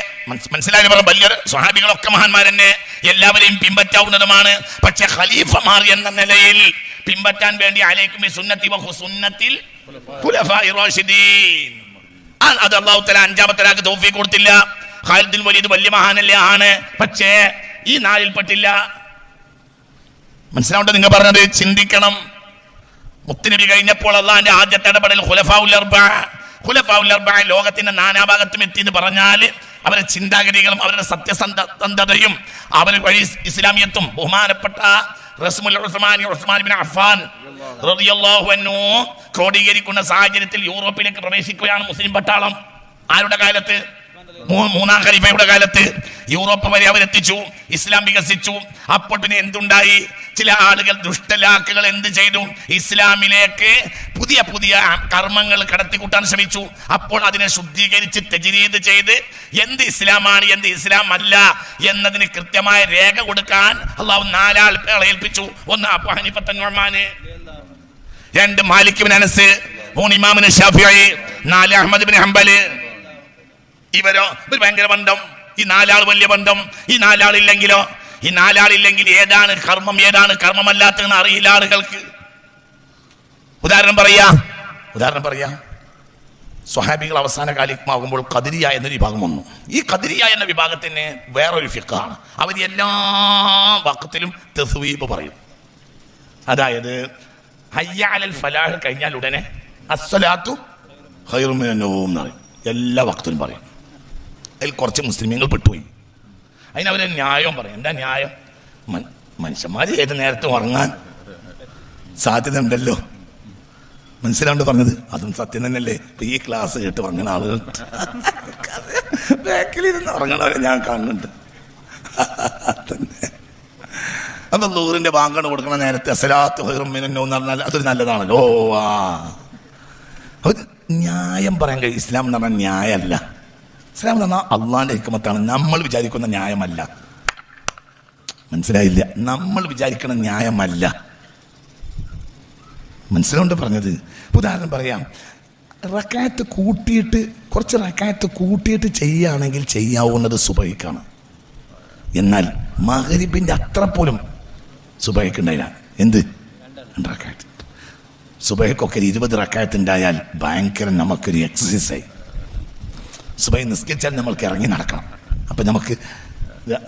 മനസ്സിലായില്ലേ? പറഞ്ഞ വലിയ സ്വഹാബികളൊക്കെ മഹാന്മാരെന്നെ, എല്ലാവരെയും പിൻപറ്റാവുന്നതുമാണ്. പക്ഷെ ഖലീഫമാർ എന്ന നിലയിൽ പിൻപറ്റാൻ വേണ്ടി അലൈക്കും ബിസുന്നതി വ സുന്നത്തിൽ ഖുലഫാഇർ റാഷിദീൻ, അത് അല്ലാഹു തആല 5-ാമത്തെ ആൾക്ക് തൗഫീഖ് കൊടുത്തില്ല. ഖാലിദുൽ വലീദ് വലിയ മഹാനല്ലേ ആണ്. പക്ഷേ ഈ 4-ൽ പെട്ടില്ല. മനസ്സിലാവുണ്ടോ നിങ്ങൾ പറഞ്ഞത്? ചിന്തിക്കണം. മുത്തുനബി കഴിഞ്ഞപ്പോൾ അള്ളാഹിന്റെ ആദ്യത്തെ ഇടപെടൽ ഖുലഫാഉൽ അർബഅ ലോകത്തിന്റെ നാനാഭാഗത്തും എത്തി എന്ന് പറഞ്ഞാൽ അവരുടെ ചിന്താഗതികളും അവരുടെ സത്യസന്ധതയും അവരുടെ വഴി ഇസ്ലാമിയത്തും ബഹുമാനപ്പെട്ട ഉസ്മാൻ ബിൻ അഫ്ഫാൻ റളിയല്ലാഹു അൻഹു ക്രോഡീകരിക്കുന്ന സാഹചര്യത്തിൽ യൂറോപ്പിലേക്ക് പ്രവേശിക്കുകയാണ് മുസ്ലിം പട്ടാളം. ആരുടെ കാലത്ത്? 3-ാം ഖലീഫയുടെ കാലത്ത് യൂറോപ്പ് വരെ അവരെത്തിച്ചു. ഇസ്ലാം വികസിച്ചു. അപ്പോൾ പിന്നെ എന്തുണ്ടായി? ചില ആളുകൾ ദുഷ്ടലാക്കുകൾ എന്ത് ചെയ്തു? ഇസ്ലാമിലേക്ക് പുതിയ പുതിയ കർമ്മങ്ങൾ കടത്തിക്കൂട്ടാൻ ശ്രമിച്ചു. അപ്പോൾ അതിനെ ശുദ്ധീകരിച്ച് തജ്രീദ് ചെയ്ത് എന്ത് ഇസ്ലാമാണ് എന്ത് ഇസ്ലാം അല്ല എന്നതിന് കൃത്യമായ രേഖ കൊടുക്കാൻ അള്ളാഹു 4 ആളുകളെ ഏൽപ്പിച്ചു. 1 അബൂ ഹനീഫ നുഅ്മാൻ, 2 മാലിക് ഇബ്നു അനസ്, 3 ഇമാം ശാഫിഈ, 4 അഹ്മദ് ഇബ്നു ഹംബൽ. ഇവരോ ഒരു ഭയങ്കര ബന്ധം. ഈ 4 ആൾ വലിയ ബന്ധം. ഈ 4 ആളില്ലെങ്കിലോ? ഈ 4 ആളില്ലെങ്കിൽ ഏതാണ് കർമ്മം ഏതാണ് കർമ്മമല്ലാത്തതെന്ന് അറിയില്ല ആളുകൾക്ക്. ഉദാഹരണം പറയാ സ്വഹാബികൾ അവസാന കാലികമാകുമ്പോൾ ഖദരിയ എന്നൊരു വിഭാഗം വന്നു. ഈ ഖദരിയ എന്ന വിഭാഗത്തിന് വേറൊരു ഫിഖാണ്. അവർ എല്ലാ വഖത്തിലും തസ്വീബ് പറയും. അതായത് ഹയ്യ അലൽ ഫലാഹ് കഴിഞ്ഞാൽ ഉടനെ അസ്സലാത്തു ഖൈറും മിനൻ നൗം എന്ന് പറയും. എല്ലാ വഖത്തിലും പറയും. അതിൽ കുറച്ച് മുസ്ലിമീങ്ങൾ പെട്ടുപോയി. അതിനവരെ ന്യായം പറയും. എന്താ ന്യായം? മനുഷ്യന്മാർ ഏത് നേരത്തും ഉറങ്ങാൻ സാധ്യത ഉണ്ടല്ലോ. മനസ്സിലാണ്ട് പറഞ്ഞത്? അതും സത്യം തന്നെയല്ലേ. ഇപ്പൊ ഈ ക്ലാസ് കേട്ട് ഉറങ്ങുന്ന ആളുകൾ ബാക്കിലിരുന്ന് ഉറങ്ങണവരെ ഞാൻ കാണുന്നുണ്ട്. അപ്പൊ ലൂറിന്റെ ബാങ്കാണ് കൊടുക്കണ നേരത്തെ അസ്സലാത്തു ഖൈറും മിനൻ നൗം എന്ന് പറഞ്ഞാൽ അതൊരു നല്ലതാണല്ലോ. അത് ന്യായം പറയാൻ കഴിയും. ഇസ്ലാം എന്ന് പറഞ്ഞാൽ ന്യായമല്ല. ഇസ്ലാം എന്ന് പറഞ്ഞാൽ അള്ളാന്റെ ഹിക്മത്താണ്. നമ്മൾ വിചാരിക്കുന്ന ന്യായമല്ല. മനസ്സിലായില്ല? നമ്മൾ വിചാരിക്കുന്ന ന്യായമല്ല. മനസ്സിലുണ്ട് പറഞ്ഞത്? ഉദാഹരണം പറയാം. റക്അത്ത് കൂട്ടിയിട്ട് കുറച്ച് റക്അത്ത് കൂട്ടിയിട്ട് ചെയ്യുകയാണെങ്കിൽ ചെയ്യാവുന്നത് സുബഹിക്കാണ്. എന്നാൽ മഗ്രിബിന്റെ അത്ര പോലും സുബഹിക്കുണ്ടായില്ല. എന്ത്? 2 റക്അത്ത്. സുബഹിക്കൊക്കെ 20 റക്അത്ത് ഉണ്ടായാൽ ഭയങ്കര നമുക്കൊരു എക്സസൈസായി. സുബഹി നിസ്കരിച്ചാൽ നമ്മൾക്ക് ഇറങ്ങി നടക്കണം. അപ്പം നമുക്ക്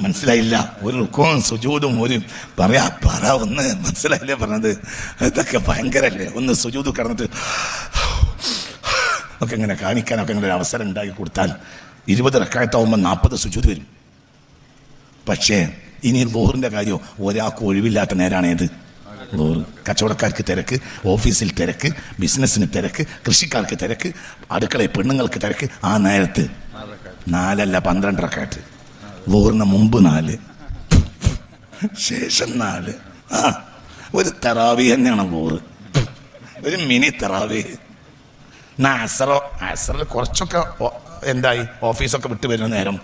മനസ്സിലായില്ല. ഒരു റുക്കോവും സുജൂദും ഒരു പറ ഒന്ന് മനസ്സിലായില്ലേ പറഞ്ഞത്? ഇതൊക്കെ ഭയങ്കരല്ലേ. ഒന്ന് സുജൂദ് കിടന്നിട്ട് ഒക്കെ ഇങ്ങനെ കാണിക്കാനൊക്കെ ഇങ്ങനെ ഒരു അവസരം ഉണ്ടാക്കി കൊടുത്താൽ 20 റക്അത്താവുമ്പോൾ 40 സുജൂദ് വരും. പക്ഷേ ഇനി ളുഹറിന്റെ കാര്യം ഒരാൾക്ക് ഒഴിവില്ലാത്ത നേരാണ് ഏത്? ളുഹർ. കച്ചവടക്കാർക്ക് തിരക്ക്, ഓഫീസിൽ തിരക്ക്, ബിസിനസ്സിന് തിരക്ക്, കൃഷിക്കാർക്ക് തിരക്ക്, അടുക്കളയിൽ പെണ്ണുങ്ങൾക്ക് തിരക്ക്. ആ നേരത്ത് 4 അല്ല 12 റക്അത്ത്. ളുഹറിന് മുമ്പ് 4, ശേഷം 4. ഒരു തറാവീഹ് തന്നെയാണ് ളുഹർ. ഒരു മിനി തറാവീഹ്. അസറിൽ കുറച്ചൊക്കെ എന്തായി ഓഫീസൊക്കെ വിട്ട് വരുന്ന നേരം.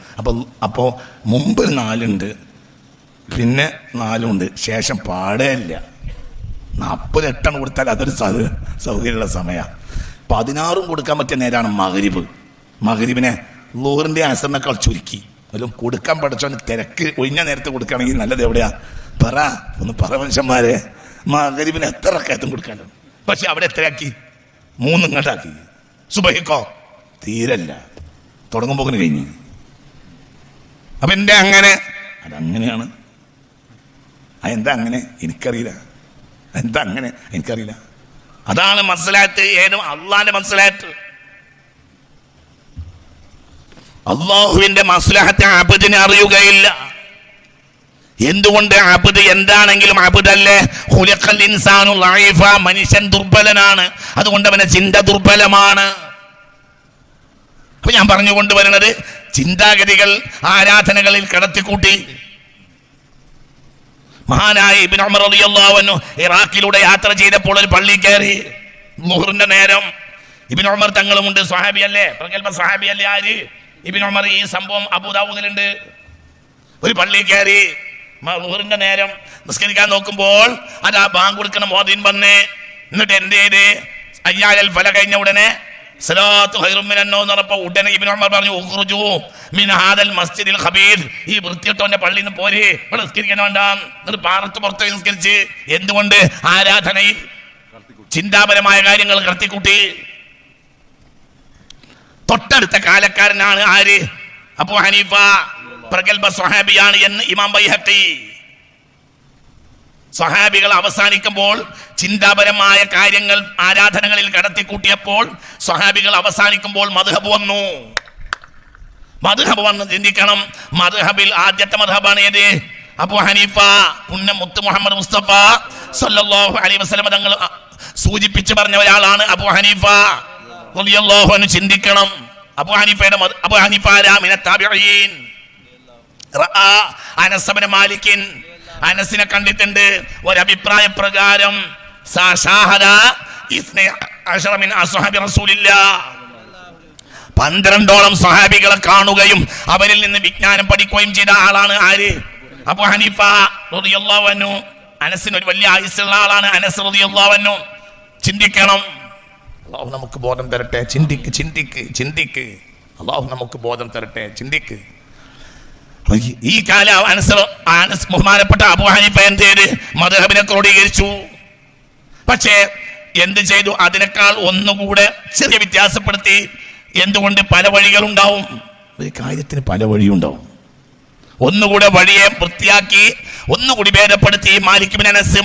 അപ്പോൾ മുമ്പ് 4 ഉണ്ട്, പിന്നെ 4 ഉണ്ട്, ശേഷം പാടേ ഇല്ല. 48 കൊടുത്താൽ അതൊരു സൗകര്യമുള്ള സമയമാണ്. 16 കൊടുക്കാൻ പറ്റിയ നേരമാണ് മഗ്രിബ്. മഗ്രിബിനെ ളുഹറിന്റെ അസറിനേക്കാൾ ചുരുക്കി. അതിലും കൊടുക്കാൻ പഠിച്ചോണ്ട് തിരക്ക് ഒഴിഞ്ഞ നേരത്തെ കൊടുക്കുകയാണെങ്കിൽ നല്ലത് എവിടെയാ? ഒന്ന് പറ മനുഷ്യന്മാരെ. മഗ്രിബിന് എത്ര റക്അത്തും കൊടുക്കാനുണ്ട്? പക്ഷെ അവിടെ എത്രയാക്കി? 3 ഇങ്ങോട്ടാക്കി. സുബഹിക്കോ തീരല്ല, തുടങ്ങുമ്പോൾ കഴിഞ്ഞ്. അപ്പൊ എന്റെ അങ്ങനെ അതങ്ങനെയാണ്. അതെന്താ അങ്ങനെ എനിക്കറിയില്ല. എന്താ അങ്ങനെ എനിക്കറിയില്ല. അതാണ് മസ്ലഹത്ത്. ഏതും അള്ളാന്റെ മസ്ലഹത്ത്. അള്ളാഹുവിന്റെ മസ്ലഹത്ത് അബ്ദിന് അറിയുകയില്ല. എന്തുകൊണ്ട്? അബ്ദ് എന്താണെങ്കിലും അബ്ദല്ലേ. ഖുലിഖൽ ഇൻസാനു ലഈഫ, മനുഷ്യൻ ദുർബലനാണ്. അതുകൊണ്ട് അവന്റെ ചിന്ത ദുർബലമാണ്. അപ്പൊ ഞാൻ പറഞ്ഞുകൊണ്ടുവരുന്നത്, ചിന്താഗതികൾ ആരാധനകളിൽ കടത്തിക്കൂട്ടി. മഹാനായ ഇബ്നു ഉമർ റളിയല്ലാഹു അൻഹു ഇറാഖിലൂടെ യാത്ര ചെയ്തപ്പോൾ ഒരു പള്ളി കയറി. ളുഹറിന്റെ നേരം. ഇബ്നു ഉമർ തങ്ങളുമുണ്ട്, സ്വഹാബിയല്ലേ, പ്രഗൽഭ സ്വഹാബിയല്ലേ. ആര്? ഇബ്നു ഉമർ. ഈ സംഭവം അബൂദാവൂദിലുണ്ട്. ഒരു പള്ളി കയറി, ളുഹറിന്റെ നേരം നിസ്കരിക്കാൻ നോക്കുമ്പോൾ അതാ ബാങ്ക് കൊടുക്കണം, മോദിൻ വന്നേ. എന്നിട്ട് എന്ത് ചെയ്ത്? അയ്യാൽ ഫല കഴിഞ്ഞ ഉടനെ സലാത്തു ഖൈറും മിനൻ നൗം എന്ന് പറഞ്ഞപ്പോൾ ഉടനെ ഇബ്നു ഉമർ പറഞ്ഞു, ഉഖ്റുജൂ മിൻ ഹാദൽ മസ്ജിദിൽ ഖബീർ, ഈ വൃത്തികെട്ടവന്റെ പള്ളിയിൽ നിന്ന് പോരെ, ഇവിടെ നിസ്കരിക്കാൻ വേണ്ട. എന്നിട്ട് പാറത്ത് പുറത്ത് നിസ്കരിച്ച്. എന്തുകൊണ്ട്? ആരാധനയിൽ ചിന്താപരമായ കാര്യങ്ങൾ കടത്തിക്കൂട്ടി. തൊട്ടടുത്ത കാലക്കാരനാണ് ആര്? അബൂ ഹനീഫ, പ്രഗൽഭ സ്വഹാബിയാണ് എന്ന് ഇമാം ബൈഹഖി. സ്വഹാബികൾ അവസാനിക്കുമ്പോൾ ചിന്താപരമായ കാര്യങ്ങൾ ആരാധനകളിൽ കടത്തിക്കൂട്ടിയപ്പോൾ സ്വഹാബികൾ അവസാനിക്കുമ്പോൾ മദ്ഹബ് വന്നു. മദ്ഹബ് വന്ന് ചിന്തിക്കണം. മദ്ഹബിൽ ആദ്യത്തെ മദ്ഹബാണ് ഏത്? അബൂ ഹനീഫ. മുത്ത് മുഹമ്മദ് മുസ്തഫ സല്ലല്ലാഹു അലൈഹി വസല്ലം തങ്ങൾ സൂചിപ്പിച്ചു പറഞ്ഞ ഒരാളാണ് അബൂ ഹനീഫ റളിയല്ലാഹു അൻഹു. ചിന്തിക്കണം. അബൂ ഹനീഫ മിന താബിഈൻ. റഅ അനസ് ഇബ്നു മാലിക്, അനസിനെ കണ്ടിട്ടുണ്ട്. ഒരഭിപ്രായ പ്രകാരം 12 സ്വഹാബികളെ കാണുകയും അവരിൽ നിന്ന് വിജ്ഞാനം പഠിക്കുകയും ചെയ്ത ആളാണ് ആര്? അബൂ ഹനീഫ റളിയല്ലാഹു അൻഹു. അനസിന് ഒരു വലിയ ആയുസ്സുള്ള ആളാണ് അനസ് റളിയല്ലാഹു അൻഹു. ചിന്തിക്കണം. അല്ലാഹു നമുക്ക് ബോധം തരട്ടെ. ചിന്തിക്ക്. അല്ലാഹു നമുക്ക് ബോധം തരട്ടെ. ചിന്തിക്ക്. ഈ കാലം അനസ് ബഹുമാനപ്പെട്ട അബൂ ഹനീഫ എന്ത് ചെയ്ത്? മദ്ഹബിനെ ക്രോഡീകരിച്ചു. പക്ഷേ എന്ത് ചെയ്തു? അതിനേക്കാൾ ഒന്നുകൂടെ ചെറിയ വ്യത്യാസപ്പെടുത്തി. എന്തുകൊണ്ട്? പല വഴികളുണ്ടാവും. ഒരു കാര്യത്തിന് പല വഴിയുണ്ടാവും. ഒന്നുകൂടെ വഴിയെ വൃത്തിയാക്കി, ഒന്നുകൂടി ഭേദപ്പെടുത്തി. മാലിക് ഇബ്നു അനസ്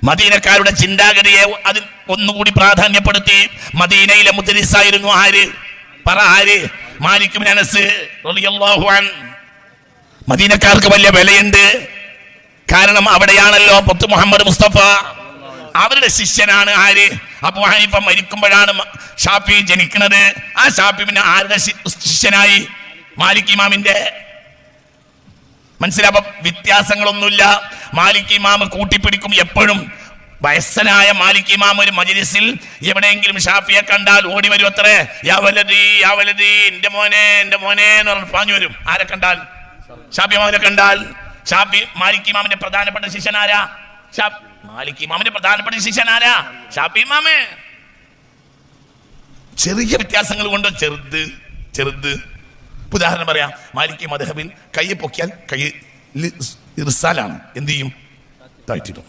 മദീനക്കാരുടെ ചിന്താഗതിയെ അതിൽ ഒന്നുകൂടി പ്രാധാന്യപ്പെടുത്തി. മദീനയിലെ മുദ്രിസായിരുന്നു ആര്? പറ ആര്? മാലിക് ഇബ്നു അനസ് റളിയല്ലാഹു അൻഹു. മദീനക്കാർക്ക് വലിയ വിലയുണ്ട്. കാരണം അവിടെയാണല്ലോ മുത്ത് മുഹമ്മദ് മുസ്തഫ. അവരുടെ ശിഷ്യനാണ് ആര്? അബൂ ഹനീഫ. മരിക്കുമ്പോഴാണ് ഷാഫി ജനിക്കുന്നത്. ആ ഷാഫി പിന്നെ ആരുടെ ശിഷ്യനായി? മാലിക് ഇമാമിന്റെ. മനസ്സിലാവും. വ്യത്യാസങ്ങളൊന്നുമില്ല. മാലിക് ഇമാം കൂട്ടിപ്പിടിക്കും എപ്പോഴും. വയസ്സനായ മാലിക് ഇമാം ഒരു മജ്‌ലിസിൽ എവിടെയെങ്കിലും ഷാഫിയെ കണ്ടാൽ ഓടി വരും. അത്രേ, യാ വലദി എന്റെ മോനെ എന്ന് പറഞ്ഞ് പാഞ്ഞു വരും. ആരെ കണ്ടാൽ? ഷാഫി ഇമാമിനെ കണ്ടാൽ. ഷാഫി മാലിക് ഇമാമിന്റെ പ്രധാനപ്പെട്ട ശിഷ്യനാരാ? മാലിക് ഇമാമിന്റെ പ്രധാനപ്പെട്ട ശിഷ്യനാരാ? ഷാഫി ഇമാമ്. ചെറിയ വ്യത്യാസങ്ങൾ കൊണ്ട് ചെറുത്. ഉദാഹരണം പറയാം. മാലിക് മദ്ഹബിൽ കൈ പൊക്കിയാൽ കൈ ഇർസാലാണ്. എന്ത് ചെയ്യും? താഴ്ത്തിടും.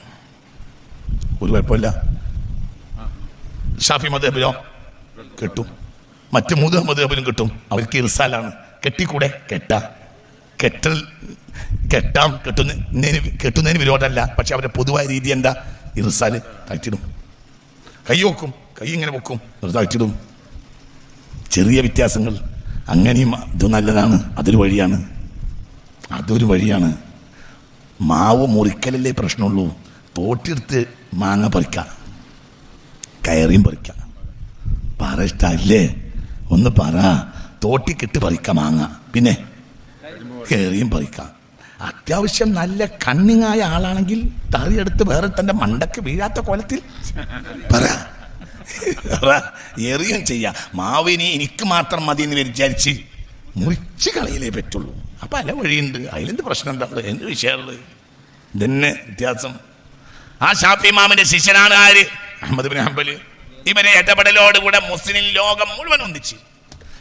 ഒരു കുഴപ്പമില്ല. ഷാഫി മദ്ഹബിലോ കെട്ടും. മറ്റു 3 മദ്ഹബിലും കെട്ടും. അവർക്ക് ഇർസാലാണ്. കെട്ടിക്കൂടെ? കെട്ടുന്നതിന് വിരോധമല്ല. പക്ഷെ അവരുടെ പൊതുവായ രീതി എന്താ? ഇർസാല്. താഴ്ത്തിടും. കൈ വെക്കും. കൈ ഇങ്ങനെ വെക്കും, താഴ്ത്തിടും. ചെറിയ വ്യത്യാസങ്ങൾ. അങ്ങനെയും ഇത് നല്ലതാണ്. അതൊരു വഴിയാണ്. മാവ് മുറിക്കലല്ലേ പ്രശ്നമുള്ളൂ. തോട്ടിയെടുത്ത് മാങ്ങ പറിക്കാം, കയറിയും പറിക്കാം. പറ ഇഷ്ടല്ലേ? ഒന്ന് പറ. തോട്ടിക്കിട്ട് പറിക്കാം മാങ്ങ, പിന്നെ കയറിയും പറിക്കാം. അത്യാവശ്യം നല്ല കണ്ണിങ്ങായ ആളാണെങ്കിൽ തറിയെടുത്ത് വേറെ തന്റെ മണ്ടക്ക് വീഴാത്ത കോലത്തിൽ പറ എറിയും ചെയ്യാം. മാവിനി എനിക്ക് മാത്രം മതി എന്ന് വിചാരിച്ച് മുറിച്ച് കളയിലേ പറ്റുള്ളൂ. അപ്പൊ പല വഴിയുണ്ട്. അതിലെന്ത് പ്രശ്നം എന്താ? എന്ത് വിഷയമുള്ളത്? ഇതന്നെ വ്യത്യാസം. ആ ഷാഫി ഇമാമിന്റെ ശിഷ്യനാണ് ആര്? അഹ്മദ് ഇബ്നു ഹംബൽ. ഇവരെ ഇടപെടലോടുകൂടെ മുസ്ലിം ലോകം മുഴുവൻ ഒന്നിച്ച്.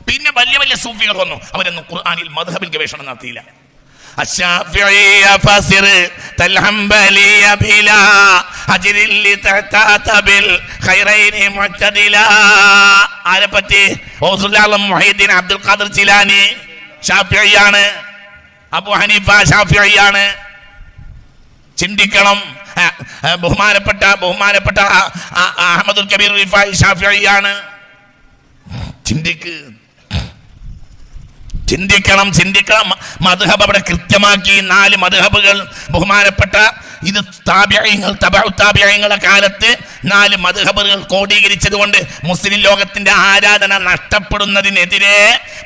പിന്നെ വലിയ സൂഫികൾ വന്നു. അവരൊന്നും ഖുർആനിൽ മദ്ഹബിൽ ഗവേഷണം നടത്തിയില്ല. الشافعي فسر الحنبلي بلا أجر لتحتات بالخيرين معتدلا. ആരെപ്പറ്റി? ഗൗസുൽ മുഹീദ്ദീൻ അബ്ദുൽ ഖാദിർ ജിലാനി ഷാഫിഈയാണ്, അബൂ ഹനീഫ ഷാഫിഈയാണ്. ചിന്തിക്കണം. ബഹുമാനപ്പെട്ട അഹ്മദുൽ കബീർ റിഫായി ഷാഫിഈയാണ്. ചിന്തിക്കണം. മദ്ഹബ് അവിടെ കൃത്യമാക്കി. 4 മദ്ഹബുകൾ ബഹുമാനപ്പെട്ട ഇത് താബിഈങ്ങളുടെ കാലത്ത് 4 മദ്ഹബുകൾ ക്രോഡീകരിച്ചതുകൊണ്ട് മുസ്ലിം ലോകത്തിന്റെ ആരാധന നഷ്ടപ്പെടുന്നതിനെതിരെ,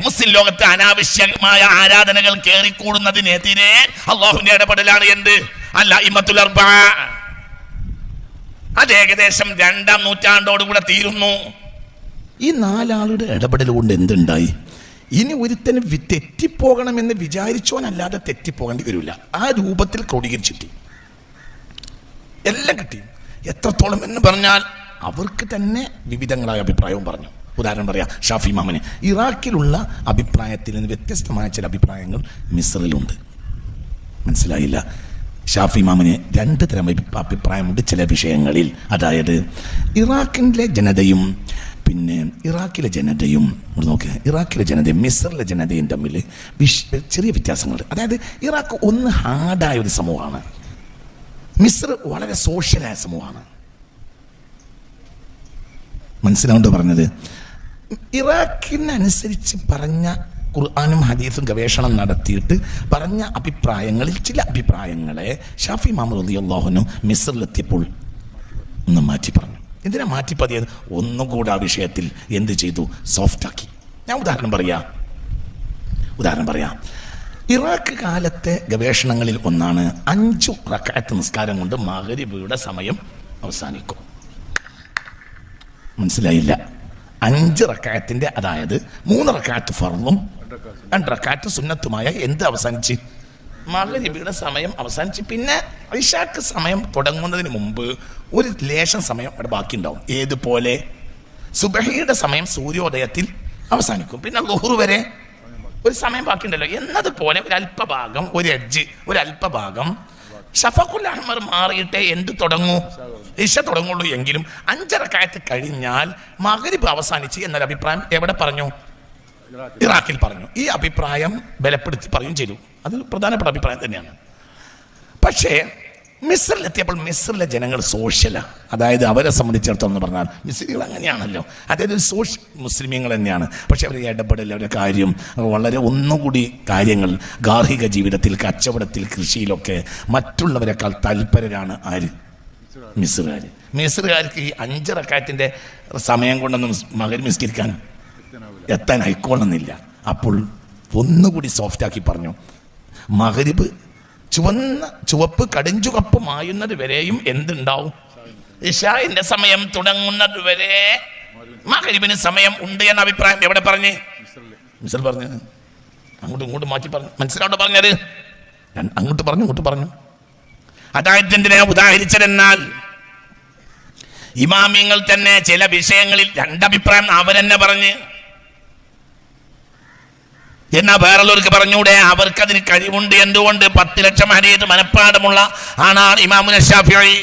മുസ്ലിം ലോകത്ത് അനാവശ്യമായ ആരാധനകൾ കേറിക്കൂടുന്നതിനെതിരെ അല്ലാഹുവിന്റെ ഇടപെടലാണ് എന്ത്? അൽ-അഇമ്മത്തുൽ അർബഅ. അത് ഏകദേശം 2-ാം നൂറ്റാണ്ടോടുകൂടെ തീരുന്നു. ഈ 4 ആളുടെ ഇടപെടൽ കൊണ്ട് എന്തുണ്ടായി? ഇനി ഒരുത്തന് തെറ്റിപ്പോകണമെന്ന് വിചാരിച്ചോനല്ലാതെ തെറ്റിപ്പോകേണ്ടി വരില്ല. ആ രൂപത്തിൽ ക്രോഡീകരിച്ചിട്ട് എല്ലാം കിട്ടി. എത്രത്തോളം എന്ന് പറഞ്ഞാൽ അവർക്ക് തന്നെ വിവിധങ്ങളായ അഭിപ്രായവും പറഞ്ഞു. ഉദാഹരണം പറയാം, ഷാഫി ഇമാമിന് ഇറാഖിലുള്ള അഭിപ്രായത്തിൽ നിന്ന് വ്യത്യസ്തമായ ചില അഭിപ്രായങ്ങൾ മിസ്റിലുണ്ട്. മനസ്സിലായില്ല? ഷാഫി ഇമാമിന് 2 തരം അഭിപ്രായമുണ്ട് ചില വിഷയങ്ങളിൽ. അതായത് ഇറാഖിലെ ജനതയും പിന്നെ ഇറാഖിലെ ജനതയും മിസ്റിലെ ജനതയും തമ്മിൽ ചെറിയ വ്യത്യാസങ്ങളുണ്ട്. അതായത് ഇറാഖ് ഒന്ന് ഹാർഡായ ഒരു സമൂഹമാണ്, മിസ്ർ വളരെ സോഷ്യലായ സമൂഹമാണ്. മനസ്സിലാവുണ്ടോ പറഞ്ഞത്? ഇറാഖിനനുസരിച്ച് പറഞ്ഞ ഖുർആനും ഹദീസും ഗവേഷണം നടത്തിയിട്ട് പറഞ്ഞ അഭിപ്രായങ്ങളിൽ ചില അഭിപ്രായങ്ങളെ ഷാഫി ഇമാം റളിയല്ലാഹു അൻഹു മിസ്റിലെത്തിയപ്പോൾ ഒന്ന് മാറ്റി പറഞ്ഞു. എന്തിനാ മാറ്റിപ്പതിയത്? ഒന്നുകൂടെ ആ വിഷയത്തിൽ എന്ത് ചെയ്തു? സോഫ്റ്റാക്കി. ഞാൻ ഉദാഹരണം പറയാം. ഇറാഖ് കാലത്തെ ഗവേഷണങ്ങളിൽ ഒന്നാണ് 5 റക്അത്ത് നിസ്കാരം കൊണ്ട് മഗ്രിബിയുടെ സമയം അവസാനിക്കും. മനസ്സിലായില്ല? 5 റക്അത്തിന്റെ, അതായത് 3 റക്അത്ത് ഫർളും 2 റക്അത്ത് സുന്നത്തുമായ എന്ത് അവസാനിച്ച്? മഗ്രിബിയുടെ സമയം അവസാനിച്ച്. പിന്നെ ഇശാക്ക് സമയം തുടങ്ങുന്നതിന് മുമ്പ് ഒരു ലേശം സമയം അവിടെ ബാക്കി ഉണ്ടാവും. ഏതുപോലെ? സുബഹിയുടെ സമയം സൂര്യോദയത്തിൽ അവസാനിക്കും. പിന്നെ ളുഹ്ർ വരെ ഒരു സമയം ബാക്കിയുണ്ടല്ലോ എന്നതുപോലെ ഒരു അല്പഭാഗം ഷഫഖുൽ അഹ്മർ മാറിയിട്ടേ എന്ത് തുടങ്ങൂ? ഇശ തുടങ്ങുള്ളൂ. എങ്കിലും 5 റക്അത്ത് കഴിഞ്ഞാൽ മഗ്രിബ് അവസാനിച്ച് എന്നൊരു അഭിപ്രായം എവിടെ പറഞ്ഞു? ഇറാഖിൽ പറഞ്ഞു. ഈ അഭിപ്രായം ബലപ്പെടുത്തി പറയുകയും ചെയ്തു. അത് പ്രധാനപ്പെട്ട അഭിപ്രായം തന്നെയാണ്. പക്ഷേ മിസ്റിലെത്തിയപ്പോൾ മിസ്റിലെ ജനങ്ങൾ സോഷ്യലാണ്. അതായത് അവരെ സംബന്ധിച്ചിടത്തോളം എന്ന് പറഞ്ഞാൽ മിസ്രികൾ അങ്ങനെയാണല്ലോ, അതായത് മുസ്ലിമീങ്ങൾ തന്നെയാണ്. പക്ഷെ അവരുടെ ഇടപെടൽ, അവരുടെ കാര്യം വളരെ ഒന്നുകൂടി കാര്യങ്ങൾ ഗാർഹിക ജീവിതത്തിൽ, കച്ചവടത്തിൽ, കൃഷിയിലൊക്കെ മറ്റുള്ളവരെക്കാൾ തൽപരരാണ്. ആര്? മിസ്റുകാർക്ക് ഈ 5 റക്അത്തിന്റെ സമയം കൊണ്ടൊന്നും മഗ്രിബ് നിസ്കരിക്കാൻ എത്താൻ ആയിക്കോളുന്നില്ല. അപ്പോൾ ഒന്നുകൂടി സോഫ്റ്റാക്കി പറഞ്ഞു, മഗ്രിബ് ചുവപ്പ് കടിഞ്ചുകപ്പ് മായുന്നത് വരെയും എന്തുണ്ടാവും? ഇശാഇന്റെ സമയം തുടങ്ങുന്നത് വരെ മഗ്രിബിന് സമയം ഉണ്ട് എന്ന അഭിപ്രായം എവിടെ പറഞ്ഞ്? മിസ്ർ പറഞ്ഞു. അങ്ങോട്ട് മാറ്റി പറഞ്ഞു. മനസ്സിലാവട്ടെ പറഞ്ഞത്? അങ്ങോട്ട് പറഞ്ഞു. അതായത് എന്തിനാ ഉദാഹരിച്ചതെന്നാൽ ഇമാമിങ്ങൾ തന്നെ ചില വിഷയങ്ങളിൽ 2 അഭിപ്രായം അവരെന്നെ പറഞ്ഞ്, എന്നാ വേറുള്ളവർക്ക് പറഞ്ഞൂടെ? അവർക്കതിന് കഴിവുണ്ട്. എന്തുകൊണ്ട്? 10 ലക്ഷം ഹദീസ് മനഃപ്പാഠമുള്ള ആണാണ് ഇമാമുന ശാഫിഈ.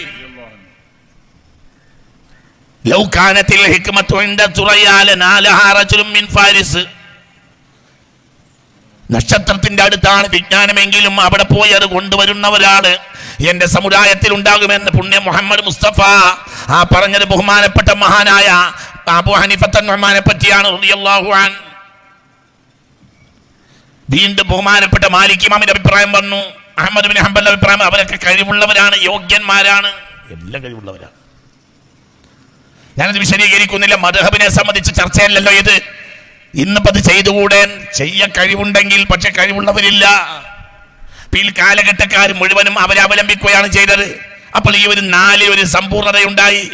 ലൗ കാനത്തിൽ ഹിക്മത്തു ഇൻദ തുറയ്യ ലനാലഹാ റജുലുൻ മിൻ ഫാരിസ്. നക്ഷത്രത്തിന്റെ അടുത്താണ് വിജ്ഞാനമെങ്കിലും അവിടെ പോയി അത് കൊണ്ടുവരുന്നവരാണ് എന്റെ സമുദായത്തിൽ ഉണ്ടാകുമെന്ന് പുണ്യ മുഹമ്മദ് മുസ്തഫ ആ പറഞ്ഞത് ബഹുമാനപ്പെട്ട മഹാനായ അബൂ ഹനീഫത്തുൻ നുഅ്മാനെ പറ്റിയാണ് റളിയല്ലാഹു അൻഹു. വീണ്ടും ബഹുമാനപ്പെട്ട മാലിക് ഇമാമിന്റെ അഭിപ്രായം വന്നു, അഹ്മദ് ബിൻ ഹംബലിന്റെ അഭിപ്രായം. അവരൊക്കെ കഴിവുള്ളവരാണ്, യോഗ്യന്മാരാണ്, എല്ലാം കഴിവുള്ളവരാണ്. ഞാനത് വിശദീകരിക്കുന്നില്ല. മദ്ഹബിനെ സംബന്ധിച്ച് ചർച്ചയല്ലല്ലോ ഇത്. ഇന്നിപ്പോ അത് ചെയ്തുകൂടെ? ചെയ്യാൻ കഴിവുണ്ടെങ്കിൽ, പക്ഷെ കഴിവുള്ളവരില്ല. പിൽക്കാലഘട്ടക്കാർ മുഴുവനും അവരെ അവലംബിക്കുകയാണ് ചെയ്തത്. അപ്പോൾ ഈ ഒരു 4 ഒരു സമ്പൂർണതയുണ്ടായി.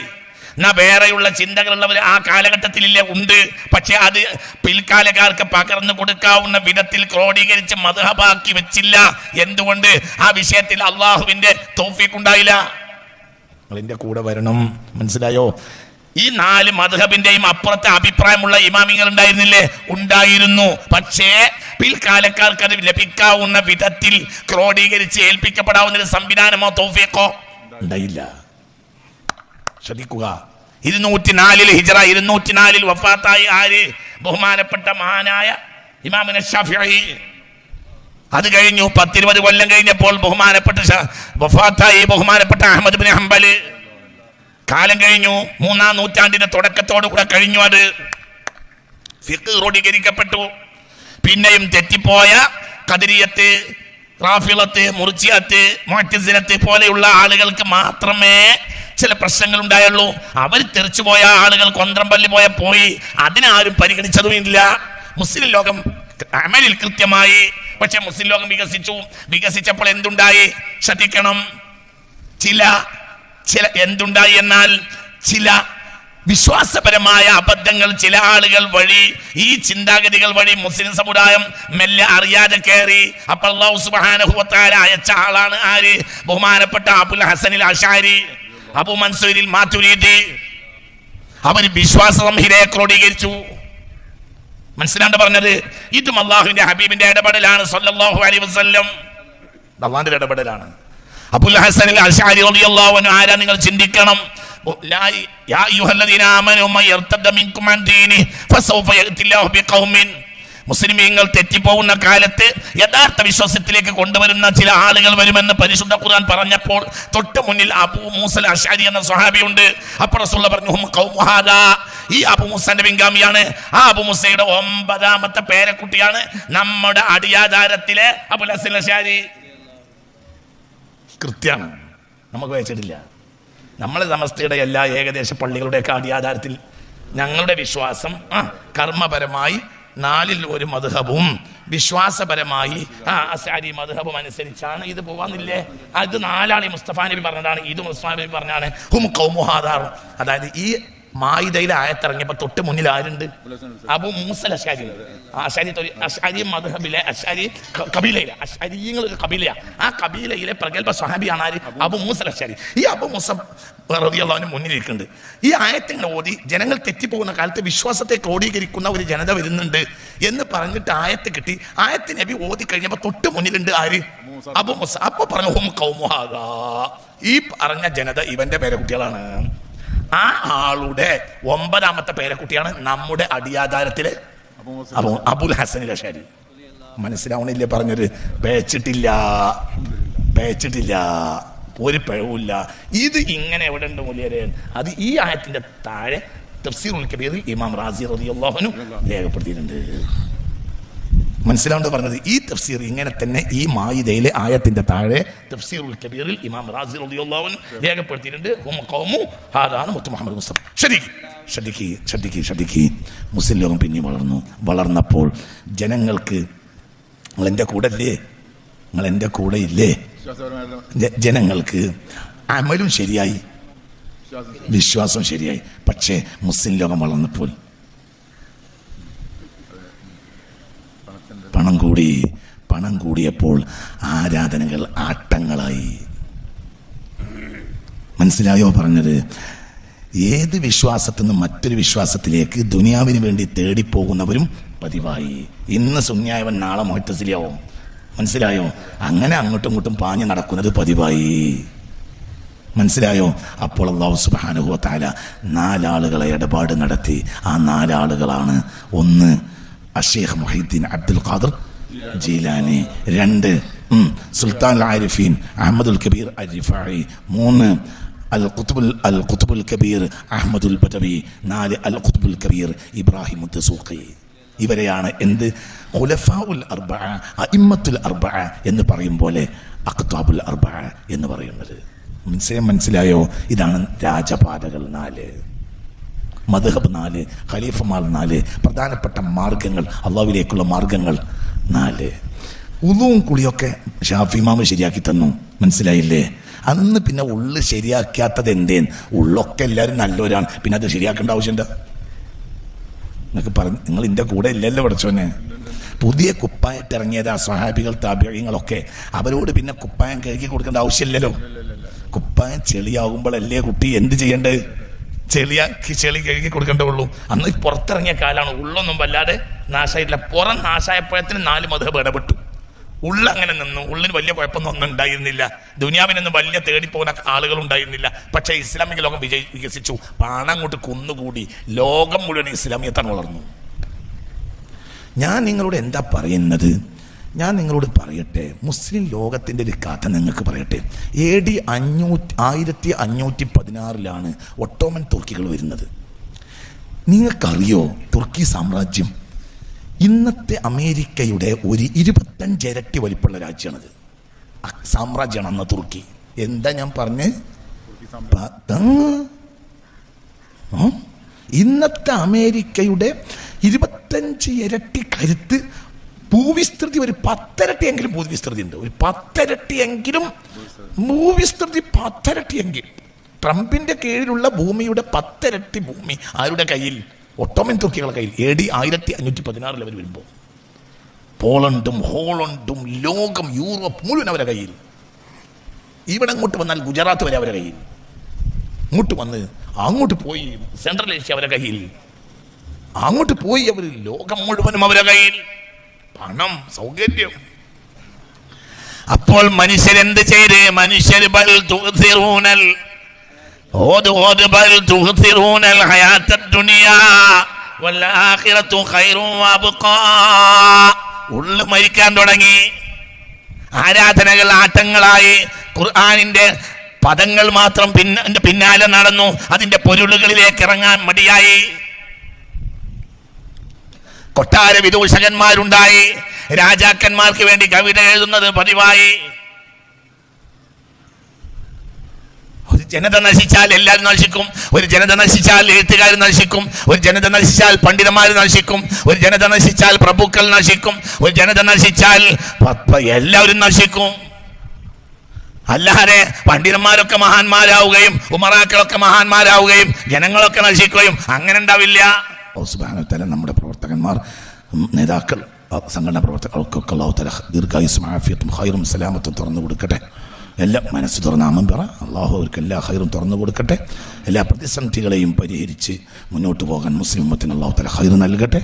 എന്നാ വേറെയുള്ള ചിന്തകളുള്ളവർ ആ കാലഘട്ടത്തിലില്ല, ഉണ്ട്. പക്ഷെ അത് പിൽക്കാലക്കാർക്ക് പകർന്നു കൊടുക്കാവുന്ന വിധത്തിൽ ക്രോഡീകരിച്ച് മദ്ഹബാക്കി വെച്ചില്ല. എന്തുകൊണ്ട്? ആ വിഷയത്തിൽ അള്ളാഹുവിന്റെ തൗഫീഖ് ഉണ്ടായില്ല. നിങ്ങളെന്റെ കൂടെ വരണം, മനസ്സിലായോ? ഈ 4 മദ്ഹബിന്റെയും അപ്പുറത്തെ അഭിപ്രായമുള്ള ഇമാമിങ്ങൾ ഉണ്ടായിരുന്നില്ലേ? ഉണ്ടായിരുന്നു. പക്ഷേ പിൽക്കാലക്കാർക്ക് അത് ലഭിക്കാവുന്ന വിധത്തിൽ ക്രോഡീകരിച്ച് ഏൽപ്പിക്കപ്പെടാവുന്ന ഒരു സംവിധാനമോ തൗഫീഖോ ഉണ്ടായില്ല. ശ്രദ്ധിക്കുക, 204 ഹിജ്റ 204 വഫാത്തായി ആര്? ബഹുമാനപ്പെട്ട മഹാനായ ഇമാമുന ശാഫിഈ. അത് കഴിഞ്ഞു 10-20 കൊല്ലം കഴിഞ്ഞപ്പോൾ വഫാത്തായി ബഹുമാനപ്പെട്ട അഹ്മദ് ഇബ്നു ഹംബൽ. കാലം കഴിഞ്ഞു, 3-ാം നൂറ്റാണ്ടിന്റെ തുടക്കത്തോടു കൂടെ കഴിഞ്ഞു. അത് ഫിഖ് ക്രോഡീകരിക്കപ്പെട്ടു. പിന്നെയും തെറ്റിപ്പോയ ഖദരിയത്ത്, റാഫിളത്ത്, മുർജിഅത്ത്, മുഅ്തസിലത്ത് പോലെയുള്ള ആളുകൾക്ക് മാത്രമേ ചില പ്രശ്നങ്ങൾ ഉണ്ടായുള്ളൂ. അവർ തെറിച്ചുപോയ ആളുകൾ കൊന്ത്രംപള്ളി പോയി അതിനാരും പരിഗണിച്ചതുമില്ല. മുസ്ലിം ലോകം അമലിൽ കൃത്യമായി. പക്ഷെ മുസ്ലിം ലോകം വികസിച്ചപ്പോൾ എന്തുണ്ടായി? ശ്രദ്ധിക്കണം. ചില എന്തുണ്ടായി എന്നാൽ ചില വിശ്വാസപരമായ അബദ്ധങ്ങൾ ചില ആളുകൾ വഴി, ഈ ചിന്താഗതികൾ വഴി മുസ്ലിം സമുദായം മെല്ലെ അറിയാതെ കയറി. അപ്പോൾ അല്ലാഹു സുബ്ഹാനഹു വ തആല അയച്ച ആളാണ് ആര്? ബഹുമാനപ്പെട്ട അബുൽ ഹസനിൽ അശഅരി, അബു മൻസൂരിൽ മാതുരീദി. അവർ വിശ്വാസ സംഹിതയെ ക്രോഡീകരിച്ചു. മനസ്സിലാണ്ട് പറഞ്ഞത്? ഇതും അള്ളാഹുവിന്റെ ഹബീബിന്റെ ഇടപെടലാണ് സല്ലല്ലാഹു അലൈഹി വസല്ലം. അള്ളാഹിന്റെ ഇടപെടലാണ്. അബുൽ ഹസനിൽ അശഅരി റളിയല്ലാഹു അൻഹു ആരാ നിങ്ങൾ ചിന്തിക്കണം. യാ അയ്യുഹല്ലദീന ആമനൂ മൻ യർതദ്ദ മിൻകും അൻ ദീനിഹി ഫസൗഫ യഅതില്ലാഹു ബിഖൗമിൻ. മുസ്ലിമീങ്ങൾ തെറ്റിപ്പോകുന്ന കാലത്ത് യഥാർത്ഥ വിശ്വാസത്തിലേക്ക് കൊണ്ടുവരുന്ന ചില ആളുകൾ വരുമെന്ന് പരിശുദ്ധ ഖുർആൻ പറഞ്ഞപ്പോൾ തൊട്ട് മുന്നിൽ അബൂ മൂസൽ അശ്അരി എന്ന സ്വഹാബിയുണ്ട്. അപ്പോൾ റസൂലുള്ളാഹി പറഞ്ഞു, ഹും ഖൗമു ഹാദാ. ഈ അബൂ മൂസന്റെ പിൻഗാമിയാണ്. ആ അബൂ മൂസയുടെ 9ാമത്തെ പേരക്കുട്ടിയാണ് നമ്മുടെ അടിയാധാരത്തിലെ അബുൽ ഹസൻ അശ്അരി. കൃത്യമാണ്, നമുക്ക് വായിച്ചിട്ടില്ല. നമ്മളെ സമസ്തയുടെ എല്ലാ ഏകദേശ പള്ളികളുടെയൊക്കെ അടിയാധാരത്തിൽ ഞങ്ങളുടെ വിശ്വാസം കർമ്മപരമായി 4-ൽ 1 മദ്ഹബും വിശ്വാസപരമായി അശ്അരി മദ്ഹബും അനുസരിച്ചാണ് ഇത് പോവാന്നില്ലേ. അത് 4 മുസ്തഫ നബി പറഞ്ഞതാണ്. ഇത് മുസ്തഫ നബി പറഞ്ഞാണ് ഹും ഖൗമു ഹാദാ. അതായത് ഈ മായിദയിലെ ആയത്തിറങ്ങിയപ്പോ തൊട്ട് മുന്നിൽ ആരുണ്ട്? അബൂ മൂസൽ അശ്അരി. അശ്അരി മദ്ഹബിലെ അശ്അരി കബീലയിലെ അശ്അരിങ്ങൾ ഒരു കബീലയാ. ആ കബീലയിലെ പ്രഗൽഭ സ്വഹാബിയാണ് ആര്? അബൂ മൂസൽ അശ്അരി. ഈ അബൂ മൂസ റളിയല്ലാഹു അൻഹു മുന്നിലിരിക്കുന്നുണ്ട്. ഈ ആയത്തിങ്ങനെ ഓതി ജനങ്ങൾ തെറ്റിപ്പോകുന്ന കാലത്ത് വിശ്വാസത്തെ ക്രോഡീകരിക്കുന്ന ഒരു ജനത വരുന്നുണ്ട് എന്ന് പറഞ്ഞിട്ട് ആയത്ത് കിട്ടി. ആയത്ത് നബി ഓതി കഴിഞ്ഞപ്പോ തൊട്ട് മുന്നിലുണ്ട് ആര്? അബൂ മൂസ. അപ്പൊ പറഞ്ഞു ഹും ഖൗമു ഹാദാ. ഈ പറഞ്ഞ ജനത ഇവന്റെ പേരക്കുട്ടികളാണ്. ആ ആളുടെ 9ാമത്തെ പേരക്കുട്ടിയാണ് നമ്മുടെ അടിയാധാരത്തിലെ അബുൽ ഹസനിൽ അശ്അരി. മനസ്സിലാവണില്ലേ പറഞ്ഞത്? പേച്ചിട്ടില്ല, ഒരു പിഴവുമില്ല. ഇത് ഇങ്ങനെ എവിടെ ഉണ്ട് മൂല്യരെ? അത് ഈ ആയത്തിന്റെ താഴെ തഫ്സീറുൽ കബീറിൽ ഇമാം റാസി റളിയല്ലാഹു അൻഹു രേഖപ്പെടുത്തിയിട്ടുണ്ട്. മനസ്സിലാവേണ്ട പറഞ്ഞത്? ഈ തഫ്സീർ ഇങ്ങനെ തന്നെ ഈ മായിദയിലെ ആയത്തിന്റെ താഴെ തഫ്സീറുൽ കബീറിൽ ഇമാം റാസി റളിയല്ലാഹു അൻഹു രേഖപ്പെടുത്തിയിട്ടുണ്ട്. ഹും ഖൗമു ഹാദാണ് മുത്ത് മുഹമ്മദ് മുസ്തഫ. ശ്രദ്ധിക്ക്. മുസ്ലിം ലോകം പിന്നെ വളർന്നപ്പോൾ ജനങ്ങൾക്ക് നിങ്ങൾ എൻ്റെ കൂടെ ഇല്ലേ, നിങ്ങൾ എൻ്റെ കൂടെ ഇല്ലേ? ജനങ്ങൾക്ക് അമലും ശരിയായി, വിശ്വാസം ശരിയായി. പക്ഷേ മുസ്ലിം ലോകം വളർന്നപ്പോൾ പണം കൂടിയപ്പോൾ ആരാധനകൾ ആട്ടങ്ങളായി. മനസ്സിലായോ പറഞ്ഞത്? ഏത് വിശ്വാസത്തിൽ നിന്ന് മറ്റൊരു വിശ്വാസത്തിലേക്ക് ദുനിയാവിന് വേണ്ടി തേടിപ്പോകുന്നവരും പതിവായി. ഇന്ന് സുന്നിയായവൻ നാളെ മുഅ്തസിലിയാവും. മനസ്സിലായോ? അങ്ങനെ അങ്ങോട്ടും ഇങ്ങോട്ടും പാഞ്ഞു നടക്കുന്നത് പതിവായി. മനസ്സിലായോ? അപ്പോൾ അല്ലാഹു സുബ്ഹാനഹു വ തആല 4 ആളുകളെ ഇടപാട് നടത്തി. ആ 4 ആളുകളാണ്: 1 അഷേഖ് മുഹീദ്ദീൻ അബ്ദുൽ ഖാദിർ ജീലാനി, 2 സുൽത്താൻ ആരിഫീൻ അഹ്മദുൽ കബീർ അൽ-റിഫായി, 3 അൽ ഖുത്ബുൽ കബീർ അഹ്മദുൽ ബദവി, 4 അൽ ഖുത്ബുൽ കബീർ ഇബ്രാഹിം ദസൂഖി. ഇവരെയാണ് എന്ത് ഖുലഫാഉൽ അർബഅ, അഇമ്മത്തുൽ അർബഅ എന്ന് പറയും പോലെ അഖ്താബുൽ അർബഅ എന്ന് പറയുന്നത്. മനസ്സിലായോ? ഇതാണ് രാജപാതകൾ 4, മദ്ഹബ് 4, ഖലീഫമാർ 4, പ്രധാനപ്പെട്ട മാർഗങ്ങൾ, അള്ളാഹുവിലേക്കുള്ള മാർഗങ്ങൾ 4. ഉളുവും കുളിയൊക്കെ ഷാഫി ഇമാം ശരിയാക്കി തന്നു. മനസ്സിലായില്ലേ? അന്ന് പിന്നെ ഉള്ളു ശരിയാക്കാത്തത് എന്തേന്ന്? ഉള്ളൊക്കെ എല്ലാവരും നല്ലവരാണ്, പിന്നെ അത് ശരിയാക്കേണ്ട ആവശ്യമുണ്ടോ? എന്നൊക്കെ പറഞ്ഞു. നിങ്ങൾ എൻ്റെ കൂടെ ഇല്ലല്ലോ പഠിച്ചോനെ. പുതിയ കുപ്പായിട്ട് ഇറങ്ങിയത് ആ സ്വഹാബികൾ താബിഈങ്ങളൊക്കെ, അവരോട് പിന്നെ കുപ്പായം കഴുകി കൊടുക്കേണ്ട ആവശ്യമില്ലല്ലോ. കുപ്പായം ചെളിയാകുമ്പോഴല്ലേ കുട്ടി എന്ത് ചെയ്യേണ്ടത്? ചെളി കഴുകി കൊടുക്കേണ്ടതുള്ളൂ. അന്ന് പുറത്തിറങ്ങിയ കാലാണ്, ഉള്ളൊന്നും വല്ലാതെ നാശമായിട്ടില്ല. പുറം നാശായപ്പോഴത്തിന് 4 മദ്ഹബ് ഇടപെട്ടു. ഉള്ളങ്ങനെ നിന്നു. ഉള്ളിന് വലിയ കുഴപ്പമൊന്നും ഒന്നും ഉണ്ടായിരുന്നില്ല. ദുനിയാവിനൊന്നും വലിയ തേടിപ്പോകുന്ന ആളുകൾ ഉണ്ടായിരുന്നില്ല. പക്ഷേ ഇസ്ലാമിക ലോകം വികസിച്ചു. പണം അങ്ങോട്ട് കുന്നുകൂടി. ലോകം മുഴുവൻ ഇസ്ലാമിയത്താണ് വളർന്നു. ഞാൻ നിങ്ങളോട് എന്താ പറയുന്നത്? ഞാൻ നിങ്ങളോട് പറയട്ടെ, മുസ്ലിം ലോകത്തിൻ്റെ ഒരു കഥ നിങ്ങൾക്ക് പറയട്ടെ. AD 1516 ഒട്ടോമൻ തുർക്കികൾ വരുന്നത്. നിങ്ങൾക്കറിയോ തുർക്കി സാമ്രാജ്യം ഇന്നത്തെ അമേരിക്കയുടെ ഒരു 25 ഇരട്ടി വലിപ്പമുള്ള രാജ്യമാണത്. സാമ്രാജ്യമാണ് അന്ന് തുർക്കി. എന്താ ഞാൻ പറഞ്ഞ്? ഇന്നത്തെ അമേരിക്കയുടെ 25 ഇരട്ടി കരുത്ത്. ഭൂവിസ്തൃതി ഒരു 10 ഇരട്ടിയെങ്കിലും ഭൂവിസ്തൃതി ഉണ്ട്. ഒരു 10 ഇരട്ടിയെങ്കിലും ഭൂവിസ്തൃതി, 10 ഇരട്ടിയെങ്കിലും. ട്രംപിന്റെ കീഴിലുള്ള ഭൂമിയുടെ 10 ഇരട്ടി ഭൂമി ആരുടെ കയ്യിൽ? ഒട്ടോമൻ തുർക്കികളുടെ കയ്യിൽ. AD 1516 അവർ വരുമ്പോൾ പോളണ്ടും ഹോളണ്ടും ലോകം യൂറോപ്പ് മുഴുവൻ അവരുടെ കയ്യിൽ. ഇവിടെ അങ്ങോട്ട് വന്നാൽ ഗുജറാത്ത് വരെ അവരുടെ കയ്യിൽ. ഇങ്ങോട്ട് വന്ന് അങ്ങോട്ട് പോയി സെൻട്രൽ ഏഷ്യ അവരുടെ കയ്യിൽ. അങ്ങോട്ട് പോയി അവർ ലോകം മുഴുവനും അവരുടെ കയ്യിൽ. പണം, സൗകര്യം. അപ്പോൾ മനുഷ്യരെന്ത് ചെയ്ത്? മനുഷ്യർ ഉള്ളു മരിക്കാൻ തുടങ്ങി. ആരാധനകൾ ആട്ടങ്ങളായി. ഖുർആനിന്റെ പദങ്ങൾ മാത്രം പിന്നാലെ നടന്നു. അതിന്റെ പൊരുളുകളിലേക്ക് ഇറങ്ങാൻ മടിയായി. കൊട്ടാര വിദൂഷകന്മാരുണ്ടായി. രാജാക്കന്മാർക്ക് വേണ്ടി കവിത എഴുതുന്നത് പതിവായി. ഒരു ജനത നശിച്ചാൽ എല്ലാവരും നശിക്കും. ഒരു ജനത നശിച്ചാൽ എഴുത്തുകാർ നശിക്കും. ഒരു ജനത നശിച്ചാൽ പണ്ഡിതന്മാർ നശിക്കും. ഒരു ജനത നശിച്ചാൽ പ്രഭുക്കൾ നശിക്കും. ഒരു ജനത നശിച്ചാൽ എല്ലാവരും നശിക്കും. അല്ലാതെ പണ്ഡിതന്മാരൊക്കെ മഹാന്മാരാവുകയും ഉമറാക്കളൊക്കെ മഹാന്മാരാവുകയും ജനങ്ങളൊക്കെ നശിക്കുകയും അങ്ങനെ ഉണ്ടാവില്ല. സുബ്ഹാനഹു വ തആല നമ്മുടെ പ്രവർത്തകന്മാർ, നേതാക്കൾ, സംഘടനാ പ്രവർത്തകർക്കൊക്കെ അല്ലാഹു തആല ദീർഘായുസ്സും ആഫിയത്തും ഖൈറും സലാമത്തും തുറന്നു കൊടുക്കട്ടെ. എല്ലാം മനസ്സ് തുറന്ന് ആമീൻ പറ. അള്ളാഹു അവർക്ക് എല്ലാ ഖൈറും തുറന്നു കൊടുക്കട്ടെ. എല്ലാ പ്രതിസന്ധികളെയും പരിഹരിച്ച് മുന്നോട്ട് പോകാൻ മുസ്ലിം ഉമ്മത്തിന് അല്ലാഹു തആല ഖൈർ നൽകട്ടെ.